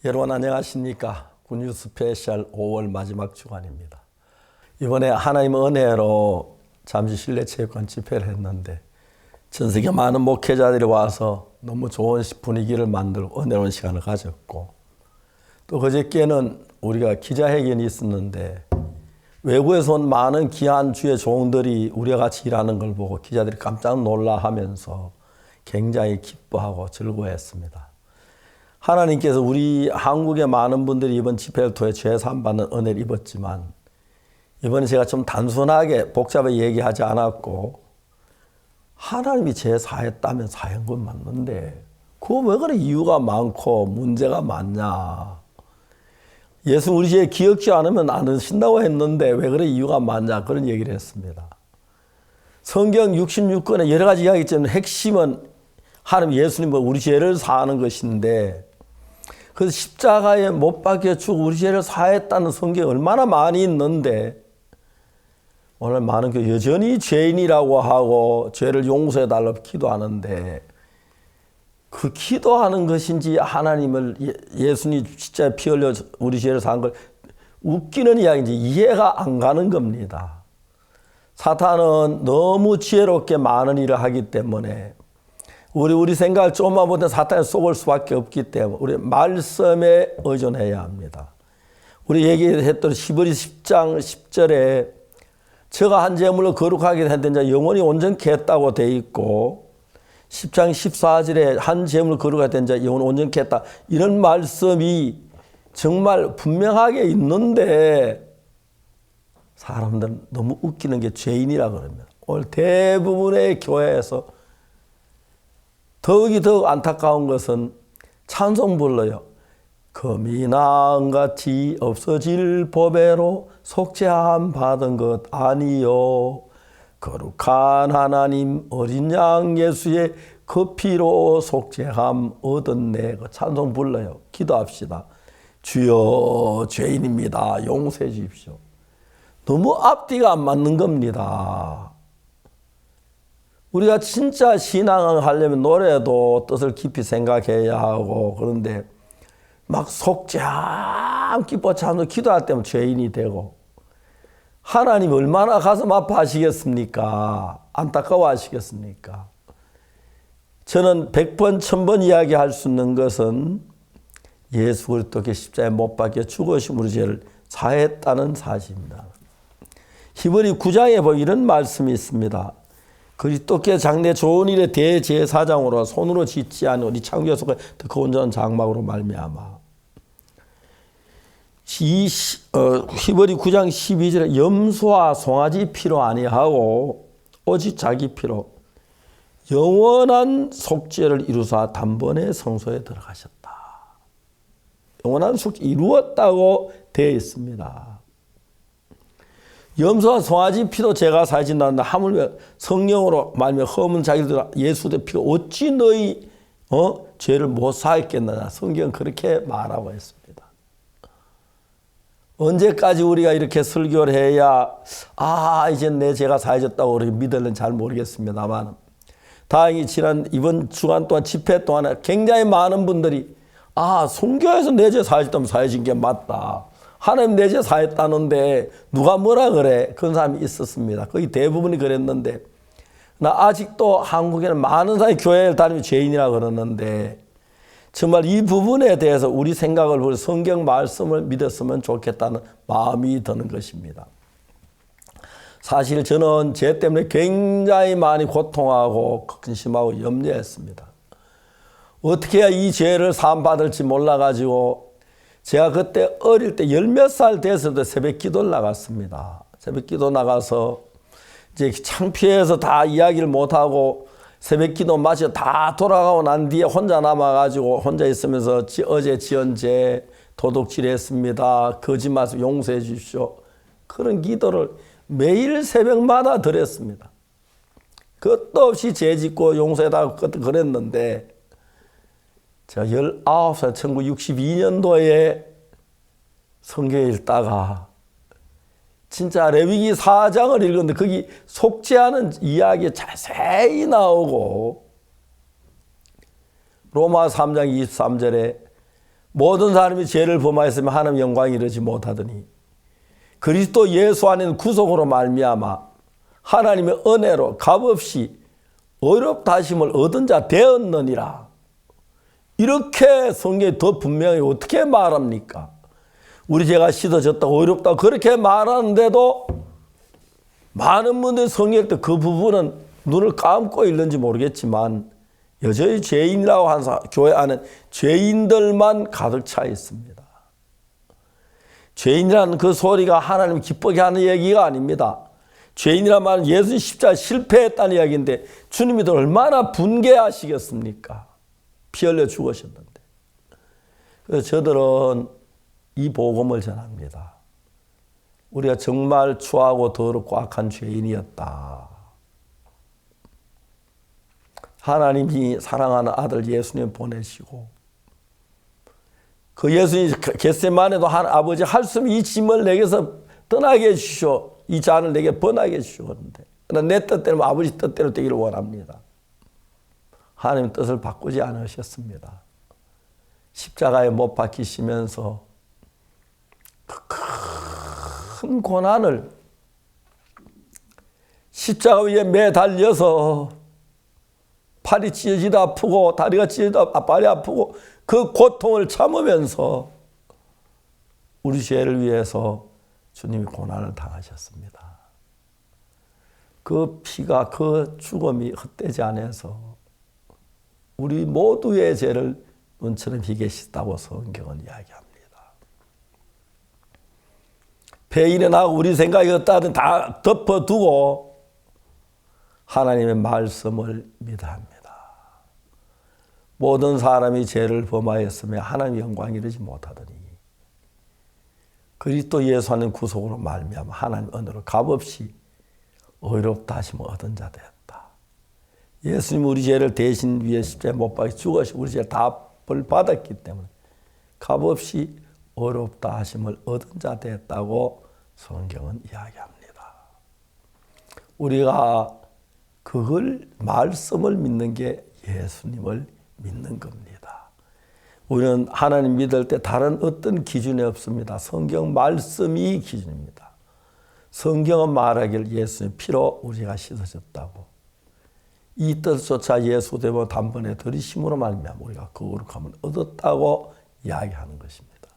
여러분 안녕하십니까? 군유 스페셜 5월 마지막 주간입니다. 이번에 하나님의 은혜로 잠시 실내체육관 집회를 했는데 전 세계 많은 목회자들이 와서 너무 좋은 분위기를 만들고 은혜로운 시간을 가졌고, 또 그저께는 우리가 기자회견이 있었는데 외국에서 온 많은 귀한 주의 종들이 우리와 같이 일하는 걸 보고 기자들이 깜짝 놀라하면서 굉장히 기뻐하고 즐거워했습니다. 하나님께서 우리 한국의 많은 분들이 이번 집회를 통해 죄사함 받는 은혜를 입었지만, 이번에 제가 좀 단순하게 복잡하게 얘기하지 않았고, 하나님이 죄 사했다면 사한 건 맞는데 그거 왜 그래 이유가 많고 문제가 많냐. 예수 우리 죄 기억지 않으면 안 하신다고 했는데 왜 그래 이유가 많냐, 그런 얘기를 했습니다. 성경 66권에 여러 가지 이야기 있지만 핵심은 하나님 예수님은 우리 죄를 사하는 것인데, 그래서 십자가에 못 박혀 죽고 우리 죄를 사했다는 성경이 얼마나 많이 있는데, 오늘 많은 교회 여전히 죄인이라고 하고 죄를 용서해달라고 기도하는데, 그 기도하는 것인지 하나님을 예수님 진짜 피 흘려 우리 죄를 사한 걸 웃기는 이야기인지 이해가 안 가는 겁니다. 사탄은 너무 지혜롭게 많은 일을 하기 때문에 우리 생각을 조금만 보면 사탄에 속을 수밖에 없기 때문에 우리 말씀에 의존해야 합니다. 우리 얘기했던 히브리 10장 10절에 저가 한 제물로 거룩하게 된 자 영원히 온전케 했다고 돼 있고, 10장 14절에 한 제물로 거룩하게 된 자 영원히 온전케 했다, 이런 말씀이 정말 분명하게 있는데 사람들은 너무 웃기는 게 죄인이라 그럽니다. 오늘 대부분의 교회에서 더욱 안타까운 것은 찬송 불러요. 금이 나은같이 없어질 법에로 속죄함 받은 것 아니요, 거룩한 하나님 어린 양 예수의 그 피로 속죄함 얻었네. 그 찬송 불러요. 기도합시다. 주여 죄인입니다, 용서해 주십시오. 너무 앞뒤가 안 맞는 겁니다. 우리가 진짜 신앙을 하려면 노래도 뜻을 깊이 생각해야 하고, 그런데 막 속죄함 기뻐 찬송 기도할 때면 죄인이 되고, 하나님 얼마나 가슴 아파하시겠습니까? 안타까워 하시겠습니까? 저는 100번 1000번 이야기할 수 있는 것은 예수 그리스도께 십자가에 못 박혀 죽으신 우리 죄를 사했다는 사실입니다. 히브리 9장에 보면 이런 말씀이 있습니다. 그리스도께 장래 좋은 일에 대제사장으로 손으로 짓지 않은 우리 창조의 속에 그 온전한 장막으로 말미암아. 히브리 9장 12절에 염소와 송아지 피로 아니하고 오직 자기 피로 영원한 속죄를 이루사 단번에 성소에 들어가셨다. 영원한 속죄 이루었다고 되어 있습니다. 염소와 송아지 피도 죄가 사해진다는데 하물며 성령으로 말하며 허문 자기들 예수의 피가 어찌 너희 죄를 못 사했겠느냐. 성경은 그렇게 말하고 있습니다. 언제까지 우리가 이렇게 설교를 해야 이제 내 죄가 사해졌다고 그렇게 믿을는 잘 모르겠습니다만, 다행히 이번 주간 동안 집회 동안에 굉장히 많은 분들이 선교에서 내 죄 사해졌다면 사해진 게 맞다, 하나님 내 죄 사했다는데 누가 뭐라 그래, 그런 사람이 있었습니다. 거의 대부분이 그랬는데, 나 아직도 한국에는 많은 사람이 교회를 다니며 죄인이라고 그러는데, 정말 이 부분에 대해서 우리 생각을 보고 성경 말씀을 믿었으면 좋겠다는 마음이 드는 것입니다. 사실 저는 죄 때문에 굉장히 많이 고통하고 근심하고 염려했습니다. 어떻게 해야 이 죄를 사함받을지 몰라가지고 제가 그때 어릴 때 10몇 살 돼서도 새벽 기도를 나갔습니다. 새벽 기도 나가서 이제 창피해서 다 이야기를 못하고 새벽 기도 마치고 다 돌아가고 난 뒤에 혼자 남아가지고 혼자 있으면서 어제 지은 죄 도둑질 했습니다, 거짓말 용서해 주십시오, 그런 기도를 매일 새벽마다 드렸습니다. 끝도 없이 죄 짓고 용서해달라고 그랬는데, 제가 19살 1962년도에 성경을 읽다가 진짜 레위기 4장을 읽었는데 거기 속죄하는 이야기 자세히 나오고, 로마 3장 23절에 모든 사람이 죄를 범하였으면 하나님 영광이 이르지 못하더니 그리스도 예수 안에는 구속으로 말미암아 하나님의 은혜로 값없이 어렵다 하심을 얻은 자 되었느니라. 이렇게 성경이 더 분명히 어떻게 말합니까? 우리 죄가 씻어졌다고 어렵다고 그렇게 말하는데도 많은 분들이 성경일 때 그 부분은 눈을 감고 있는지 모르겠지만 여전히 죄인이라고 하는 교회 안에 죄인들만 가득 차 있습니다. 죄인이라는 그 소리가 하나님 기쁘게 하는 얘기가 아닙니다. 죄인이란 말은 예수님 십자가 실패했다는 이야기인데 주님이 얼마나 분개하시겠습니까? 피 흘려 죽으셨는데. 그래서 저들은 이 복음을 전합니다. 우리가 정말 추하고 더럽고 악한 죄인이었다. 하나님이 사랑하는 아들 예수님 보내시고 그 예수님 겟세마네도 아버지 할 수 없는 이 짐을 내게서 떠나게 해주시오. 이 잔을 내게 번하게 해주시오. 그런데 내 뜻대로 아버지 뜻대로 되기를 원합니다. 하나님 뜻을 바꾸지 않으셨습니다. 십자가에 못 박히시면서 그 큰 고난을 십자가 위에 매달려서 팔이 찢어지다 아프고 다리가 찢어지다 발이 아프고 그 고통을 참으면서 우리 죄를 위해서 주님이 고난을 당하셨습니다. 그 피가 그 죽음이 헛되지 않아서 우리 모두의 죄를 눈처럼 비게 씻다고 성경은 이야기합니다. 배인은 하고 우리 생각이 어떠하든 다 덮어두고 하나님의 말씀을 믿어야 합니다. 모든 사람이 죄를 범하였으며 하나님의 영광이 이르지 못하더니 그리스도 예수 안에 구속으로 말미암아 하나님 은혜로 값없이 의롭다 하심을 얻은 자 되었다. 예수님 우리 죄를 대신 위에 십자가에 못 박혀 죽으시고 우리 죄를 다 벌 받았기 때문에 값없이 의롭다 하심을 얻은 자 되었다고 성경은 이야기합니다. 우리가 그걸 말씀을 믿는 게 예수님을 믿는 겁니다. 우리는 하나님 믿을 때 다른 어떤 기준이 없습니다. 성경 말씀이 기준입니다. 성경은 말하기를 예수님 피로 우리가 씻어졌다고. 이 뜻조차 예수 되고 단번에 들이심으로 말미암아 우리가 거룩함을 얻었다고 이야기하는 것입니다.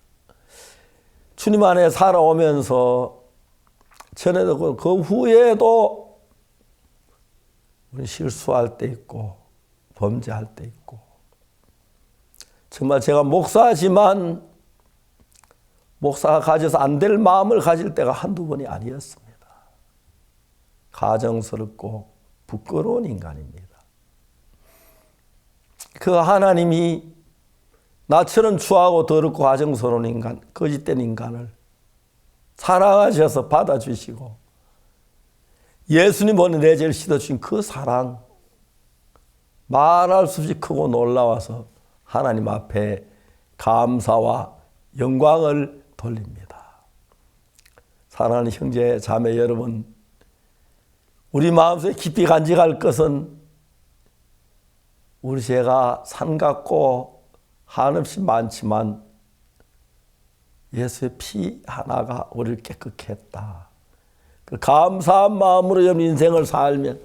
주님 안에 살아오면서 전에도 그 후에도 우리 실수할 때 있고 범죄할 때 있고 정말 제가 목사지만 목사가 가져서 안 될 마음을 가질 때가 한두 번이 아니었습니다. 가정스럽고 부끄러운 인간입니다. 그 하나님이 나처럼 추하고 더럽고 가정스러운 인간, 거짓된 인간을 사랑하셔서 받아주시고 예수님 보내 내 죄를 씻어주신 그 사랑 말할 수 없이 크고 놀라워서 하나님 앞에 감사와 영광을 돌립니다. 사랑하는 형제 자매 여러분, 우리 마음속에 깊이 간직할 것은 우리 죄가 산 같고 한없이 많지만 예수의 피 하나가 우리를 깨끗게 했다. 그 감사한 마음으로 여러분 인생을 살면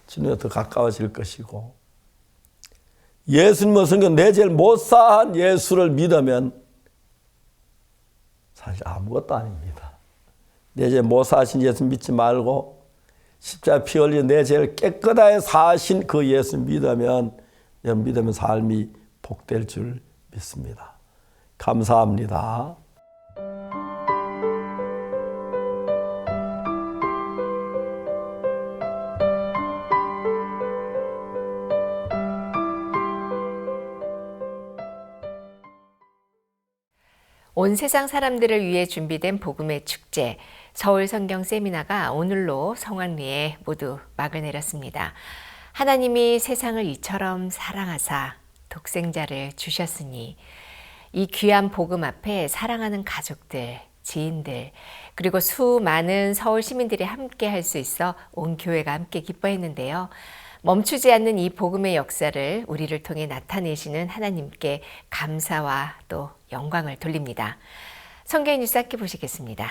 주님과 더 가까워질 것이고 예수님의 성경 내 죄를 못 사한 예수를 믿으면 사실 아무것도 아닙니다. 내 죄 못 사신 예수 믿지 말고 십자가 피 흘려 내 죄를 깨끗하게 사신 그 예수 믿으면 여러분 믿으면 삶이 복될 줄 믿습니다. 감사합니다. 온 세상 사람들을 위해 준비된 복음의 축제 서울 성경 세미나가 오늘로 성황리에 모두 막을 내렸습니다. 하나님이 세상을 이처럼 사랑하사 독생자를 주셨으니 이 귀한 복음 앞에 사랑하는 가족들, 지인들 그리고 수많은 서울 시민들이 함께 할 수 있어 온 교회가 함께 기뻐했는데요. 멈추지 않는 이 복음의 역사를 우리를 통해 나타내시는 하나님께 감사와 또 영광을 돌립니다. 성경 뉴스 함께 보시겠습니다.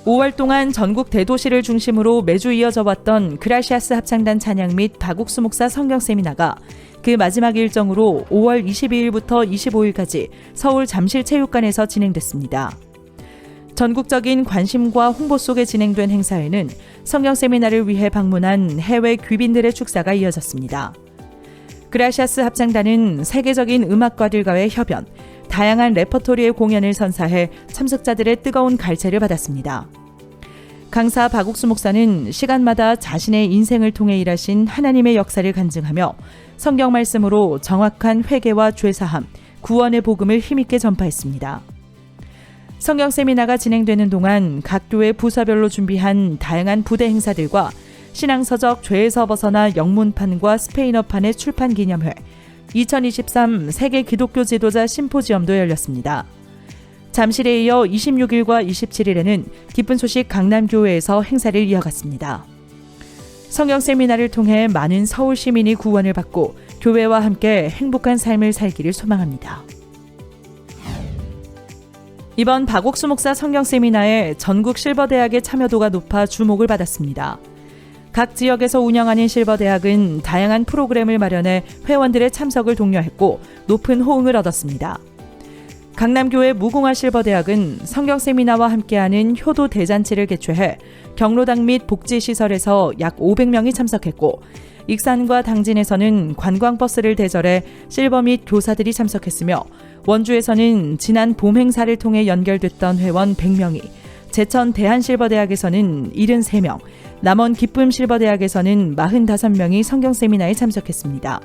5월 동안 전국 대도시를 중심으로 매주 이어져 왔던 그라시아스 합창단 찬양 및 박옥수 목사 성경 세미나가 그 마지막 일정으로 5월 22일부터 25일까지 서울 잠실체육관에서 진행됐습니다. 전국적인 관심과 홍보 속에 진행된 행사에는 성경 세미나를 위해 방문한 해외 귀빈들의 축사가 이어졌습니다. 그라시아스 합창단은 세계적인 음악가들과의 협연, 다양한 레퍼토리의 공연을 선사해 참석자들의 뜨거운 갈채를 받았습니다. 강사 박옥수 목사는 시간마다 자신의 인생을 통해 일하신 하나님의 역사를 간증하며 성경 말씀으로 정확한 회개와 죄사함, 구원의 복음을 힘있게 전파했습니다. 성경 세미나가 진행되는 동안 각 교회 부서별로 준비한 다양한 부대 행사들과 신앙서적 죄에서 벗어나 영문판과 스페인어판의 출판 기념회, 2023 세계 기독교 지도자 심포지엄도 열렸습니다. 잠실에 이어 26일과 27일에는 기쁜 소식 강남교회에서 행사를 이어갔습니다. 성경 세미나를 통해 많은 서울 시민이 구원을 받고 교회와 함께 행복한 삶을 살기를 소망합니다. 이번 박옥수 목사 성경 세미나에 전국 실버대학의 참여도가 높아 주목을 받았습니다. 각 지역에서 운영하는 실버대학은 다양한 프로그램을 마련해 회원들의 참석을 독려했고 높은 호응을 얻었습니다. 강남교회 무궁화 실버대학은 성경 세미나와 함께하는 효도 대잔치를 개최해 경로당 및 복지시설에서 약 500명이 참석했고 익산과 당진에서는 관광버스를 대절해 실버 및 교사들이 참석했으며 원주에서는 지난 봄 행사를 통해 연결됐던 회원 100명이, 제천 대한실버대학에서는 73명, 남원 기쁨실버대학에서는 45명이 성경세미나에 참석했습니다.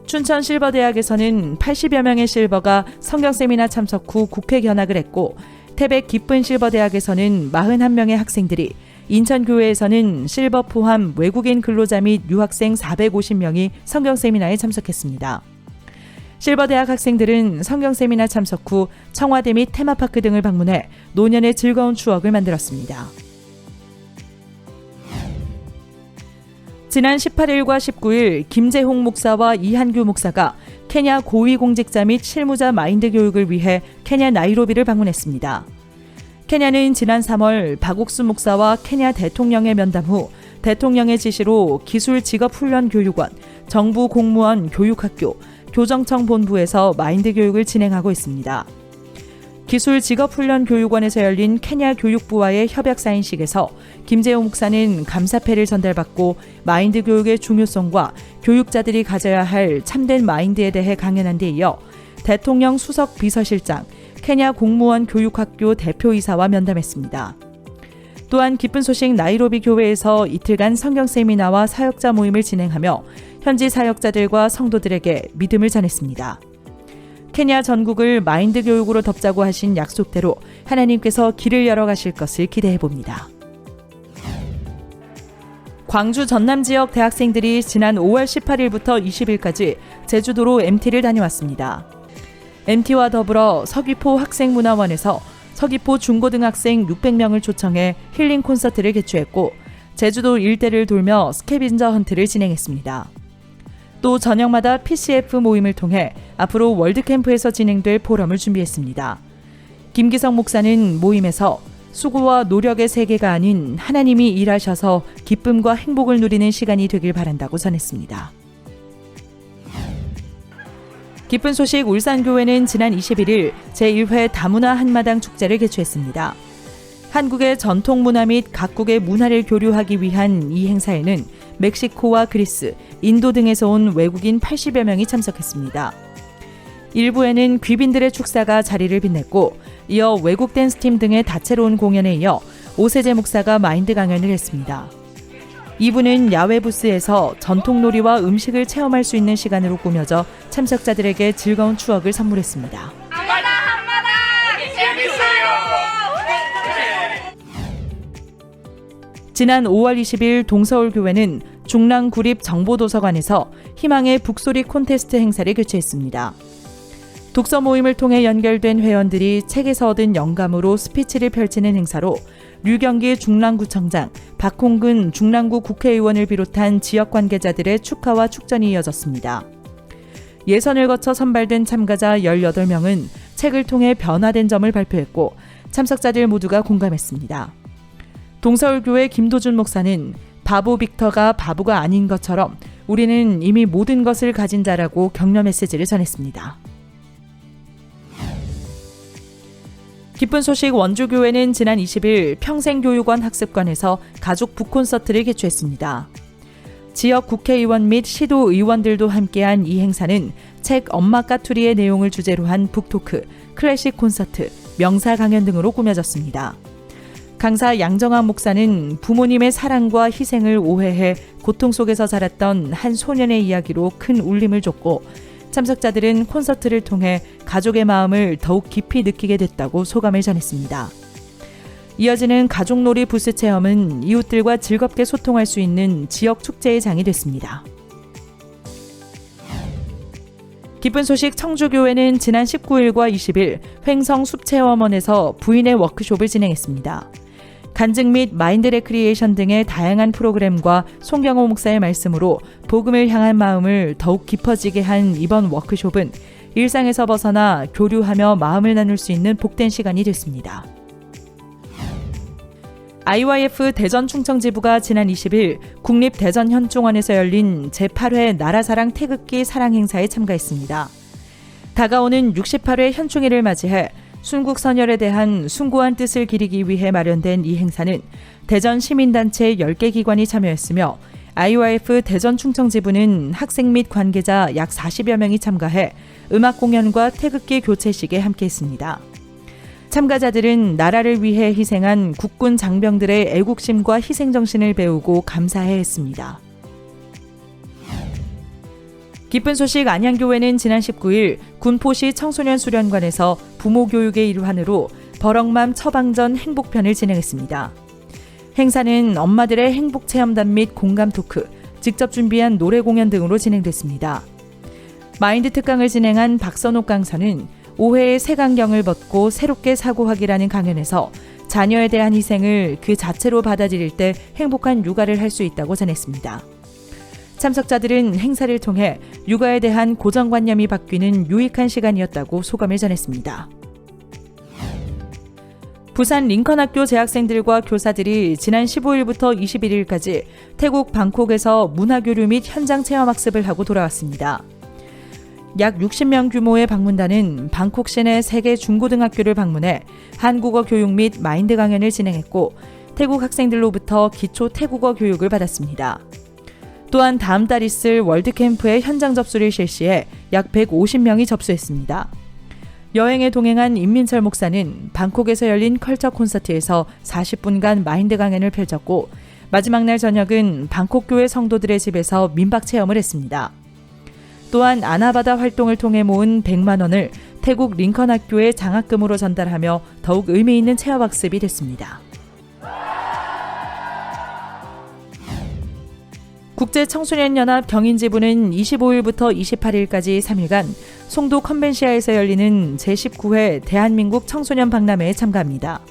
춘천실버대학에서는 80여 명의 실버가 성경세미나 참석 후 국회 견학을 했고 태백 기쁨실버대학에서는 41명의 학생들이, 인천교회에서는 실버 포함 외국인 근로자 및 유학생 450명이 성경세미나에 참석했습니다. 실버대학 학생들은 성경세미나 참석 후 청와대 및 테마파크 등을 방문해 노년의 즐거운 추억을 만들었습니다. 지난 18일과 19일 김재홍 목사와 이한규 목사가 케냐 고위공직자 및 실무자 마인드 교육을 위해 케냐 나이로비를 방문했습니다. 케냐는 지난 3월 박옥수 목사와 케냐 대통령의 면담 후 대통령의 지시로 기술직업훈련교육원, 정부 공무원 교육학교, 교정청 본부에서 마인드 교육을 진행하고 있습니다. 기술직업훈련교육원에서 열린 케냐 교육부와의 협약 사인식에서 김재홍 목사는 감사패를 전달받고 마인드 교육의 중요성과 교육자들이 가져야 할 참된 마인드에 대해 강연한 데 이어 대통령 수석 비서실장, 케냐 공무원 교육학교 대표이사와 면담했습니다. 또한 기쁜 소식 나이로비 교회에서 이틀간 성경 세미나와 사역자 모임을 진행하며 현지 사역자들과 성도들에게 믿음을 전했습니다. 케냐 전국을 마인드 교육으로 덮자고 하신 약속대로 하나님께서 길을 열어가실 것을 기대해봅니다. 광주 전남 지역 대학생들이 지난 5월 18일부터 20일까지 제주도로 MT를 다녀왔습니다. MT와 더불어 서귀포 학생문화원에서 서귀포 중고등학생 600명을 초청해 힐링 콘서트를 개최했고 제주도 일대를 돌며 스캐빈저 헌트를 진행했습니다. 또 저녁마다 PCF 모임을 통해 앞으로 월드캠프에서 진행될 포럼을 준비했습니다. 김기성 목사는 모임에서 수고와 노력의 세계가 아닌 하나님이 일하셔서 기쁨과 행복을 누리는 시간이 되길 바란다고 전했습니다. 기쁜 소식 울산교회는 지난 21일 제1회 다문화 한마당 축제를 개최했습니다. 한국의 전통 문화 및 각국의 문화를 교류하기 위한 이 행사에는 멕시코와 그리스, 인도 등에서 온 외국인 80여 명이 참석했습니다. 일부에는 귀빈들의 축사가 자리를 빛냈고 이어 외국 댄스팀 등의 다채로운 공연에 이어 오세재 목사가 마인드 강연을 했습니다. 2부는 야외 부스에서 전통놀이와 음식을 체험할 수 있는 시간으로 꾸며져 참석자들에게 즐거운 추억을 선물했습니다. 지난 5월 20일 동서울교회는 중랑구립 정보도서관에서 희망의 북소리 콘테스트 행사를 개최했습니다. 독서 모임을 통해 연결된 회원들이 책에서 얻은 영감으로 스피치를 펼치는 행사로 류경기 중랑구청장, 박홍근 중랑구 국회의원을 비롯한 지역 관계자들의 축하와 축전이 이어졌습니다. 예선을 거쳐 선발된 참가자 18명은 책을 통해 변화된 점을 발표했고 참석자들 모두가 공감했습니다. 동서울교회 김도준 목사는 바보 빅터가 바보가 아닌 것처럼 우리는 이미 모든 것을 가진 자라고 격려 메시지를 전했습니다. 기쁜 소식, 원주교회는 지난 20일 평생교육원 학습관에서 가족 북콘서트를 개최했습니다. 지역 국회의원 및 시도의원들도 함께한 이 행사는 책 엄마 까투리의 내용을 주제로 한 북토크, 클래식 콘서트, 명사 강연 등으로 꾸며졌습니다. 강사 양정학 목사는 부모님의 사랑과 희생을 오해해 고통 속에서 자랐던 한 소년의 이야기로 큰 울림을 줬고 참석자들은 콘서트를 통해 가족의 마음을 더욱 깊이 느끼게 됐다고 소감을 전했습니다. 이어지는 가족놀이 부스 체험은 이웃들과 즐겁게 소통할 수 있는 지역 축제의 장이 됐습니다. 기쁜 소식, 청주교회는 지난 19일과 20일 횡성 숲체험원에서 부인의 워크숍을 진행했습니다. 간증 및 마인드 레크리에이션 등의 다양한 프로그램과 송경호 목사의 말씀으로 복음을 향한 마음을 더욱 깊어지게 한 이번 워크숍은 일상에서 벗어나 교류하며 마음을 나눌 수 있는 복된 시간이 됐습니다. IYF 대전 충청지부가 지난 20일 국립대전현종원에서 열린 제8회 나라사랑 태극기 사랑 행사에 참가했습니다. 다가오는 68회 현충일을 맞이해 순국선열에 대한 숭고한 뜻을 기리기 위해 마련된 이 행사는 대전 시민단체 10개 기관이 참여했으며 IYF 대전 충청지부는 학생 및 관계자 약 40여 명이 참가해 음악 공연과 태극기 교체식에 함께했습니다. 참가자들은 나라를 위해 희생한 국군 장병들의 애국심과 희생정신을 배우고 감사해 했습니다. 기쁜 소식, 안양교회는 지난 19일 군포시 청소년 수련관에서 부모 교육의 일환으로 버럭맘 처방전 행복편을 진행했습니다. 행사는 엄마들의 행복체험단 및 공감 토크, 직접 준비한 노래 공연 등으로 진행됐습니다. 마인드 특강을 진행한 박선옥 강사는 오해의 색안경을 벗고 새롭게 사고하기라는 강연에서 자녀에 대한 희생을 그 자체로 받아들일 때 행복한 육아를 할 수 있다고 전했습니다. 참석자들은 행사를 통해 육아에 대한 고정관념이 바뀌는 유익한 시간이었다고 소감을 전했습니다. 부산 링컨학교 재학생들과 교사들이 지난 15일부터 21일까지 태국 방콕에서 문화교류 및 현장 체험학습을 하고 돌아왔습니다. 약 60명 규모의 방문단은 방콕 시내 3개 중고등학교를 방문해 한국어 교육 및 마인드 강연을 진행했고 태국 학생들로부터 기초 태국어 교육을 받았습니다. 또한 다음 달 있을 월드캠프의 현장 접수를 실시해 약 150명이 접수했습니다. 여행에 동행한 임민철 목사는 방콕에서 열린 컬처 콘서트에서 40분간 마인드 강연을 펼쳤고 마지막 날 저녁은 방콕 교회 성도들의 집에서 민박 체험을 했습니다. 또한 아나바다 활동을 통해 모은 100만 원을 태국 링컨 학교에 장학금으로 전달하며 더욱 의미 있는 체험학습이 됐습니다. 국제청소년연합 경인지부는 25일부터 28일까지 3일간 송도 컨벤시아에서 열리는 제19회 대한민국 청소년 박람회에 참가합니다.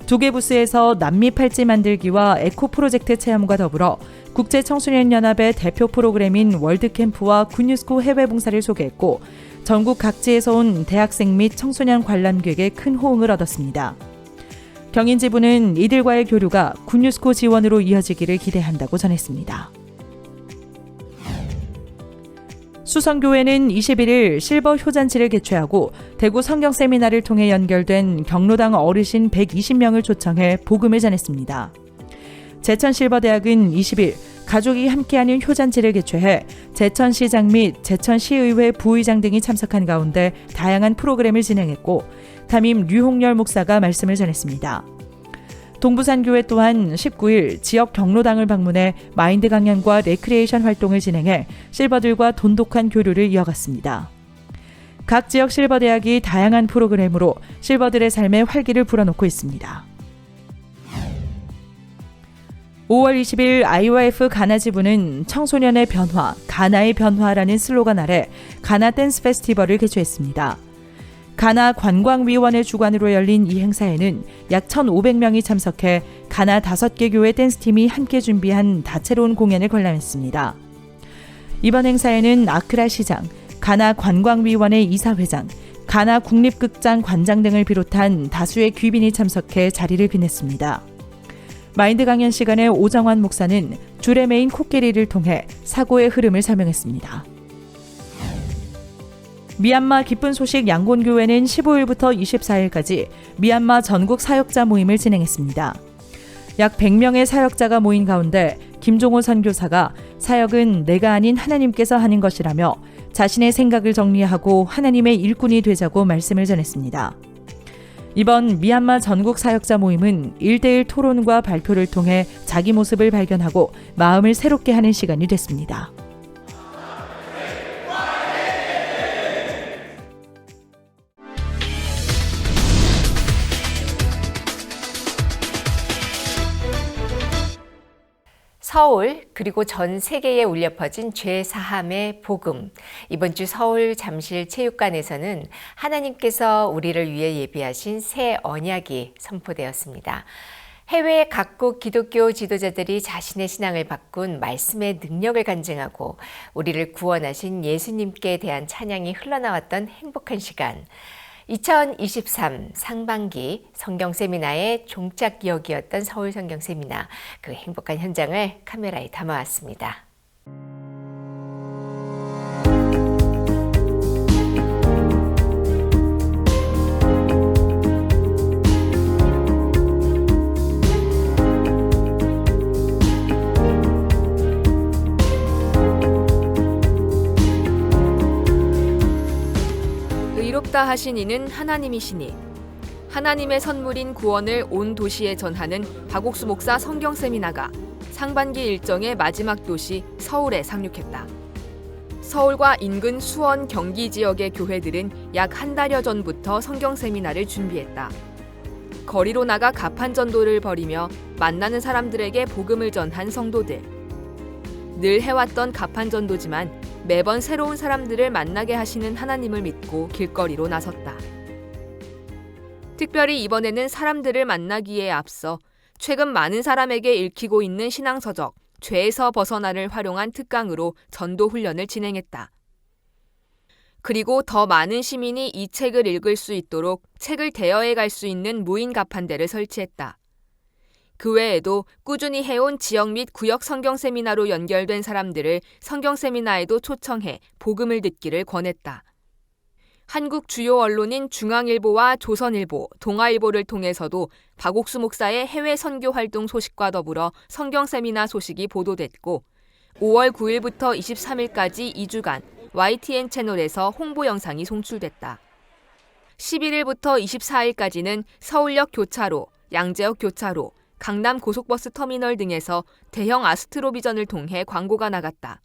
2개 부스에서 남미 팔찌 만들기와 에코 프로젝트 체험과 더불어 국제청소년연합의 대표 프로그램인 월드캠프와 군유스코 해외봉사를 소개했고 전국 각지에서 온 대학생 및 청소년 관람객의 큰 호응을 얻었습니다. 경인지부는 이들과의 교류가 군유스코 지원으로 이어지기를 기대한다고 전했습니다. 수성교회는 21일 실버 효잔치를 개최하고 대구 성경 세미나를 통해 연결된 경로당 어르신 120명을 초청해 복음을 전했습니다. 제천실버대학은 20일 가족이 함께하는 효잔치를 개최해 제천시장 및 제천시의회 부의장 등이 참석한 가운데 다양한 프로그램을 진행했고 담임 류홍열 목사가 말씀을 전했습니다. 동부산교회 또한 19일 지역 경로당을 방문해 마인드 강연과 레크리에이션 활동을 진행해 실버들과 돈독한 교류를 이어갔습니다. 각 지역 실버대학이 다양한 프로그램으로 실버들의 삶에 활기를 불어넣고 있습니다. 5월 20일 IYF 가나지부는 청소년의 변화, 가나의 변화라는 슬로건 아래 가나 댄스 페스티벌을 개최했습니다. 가나 관광위원회 주관으로 열린 이 행사에는 약 1,500명이 참석해 가나 5개 교회 댄스팀이 함께 준비한 다채로운 공연을 관람했습니다. 이번 행사에는 아크라 시장, 가나 관광위원회 이사회장, 가나 국립극장 관장 등을 비롯한 다수의 귀빈이 참석해 자리를 빛냈습니다. 마인드 강연 시간에 오정환 목사는 줄에 매인 코끼리를 통해 사고의 흐름을 설명했습니다. 미얀마 기쁜 소식 양곤교회는 15일부터 24일까지 미얀마 전국 사역자 모임을 진행했습니다. 약 100명의 사역자가 모인 가운데 김종호 선교사가 사역은 내가 아닌 하나님께서 하는 것이라며 자신의 생각을 정리하고 하나님의 일꾼이 되자고 말씀을 전했습니다. 이번 미얀마 전국 사역자 모임은 1대1 토론과 발표를 통해 자기 모습을 발견하고 마음을 새롭게 하는 시간이 됐습니다. 서울 그리고 전 세계에 울려 퍼진 죄 사함의 복음. 이번 주 서울 잠실 체육관에서는 하나님께서 우리를 위해 예비하신 새 언약이 선포되었습니다. 해외 각국 기독교 지도자들이 자신의 신앙을 바꾼 말씀의 능력을 간증하고 우리를 구원하신 예수님께 대한 찬양이 흘러나왔던 행복한 시간. 2023 상반기 성경세미나의 종착 기억이었던 서울 성경세미나, 그 행복한 현장을 카메라에 담아왔습니다. 의롭다 하신 이는 하나님이시니 하나님의 선물인 구원을 온 도시에 전하는 박옥수 목사 성경 세미나가 상반기 일정의 마지막 도시 서울에 상륙했다. 서울과 인근 수원, 경기 지역의 교회들은 약 한 달여 전부터 성경 세미나를 준비했다. 거리로 나가 가판 전도를 벌이며 만나는 사람들에게 복음을 전한 성도들. 늘 해왔던 가판 전도지만 매번 새로운 사람들을 만나게 하시는 하나님을 믿고 길거리로 나섰다. 특별히 이번에는 사람들을 만나기에 앞서 최근 많은 사람에게 읽히고 있는 신앙서적 죄에서 벗어나를 활용한 특강으로 전도 훈련을 진행했다. 그리고 더 많은 시민이 이 책을 읽을 수 있도록 책을 대여해 갈 수 있는 무인 가판대를 설치했다. 그 외에도 꾸준히 해온 지역 및 구역 성경 세미나로 연결된 사람들을 성경 세미나에도 초청해 복음을 듣기를 권했다. 한국 주요 언론인 중앙일보와 조선일보, 동아일보를 통해서도 박옥수 목사의 해외 선교 활동 소식과 더불어 성경 세미나 소식이 보도됐고 5월 9일부터 23일까지 2주간 YTN 채널에서 홍보 영상이 송출됐다. 11일부터 24일까지는 서울역 교차로, 양재역 교차로, 강남 고속버스 터미널 등에서 대형 아스트로비전을 통해 광고가 나갔다.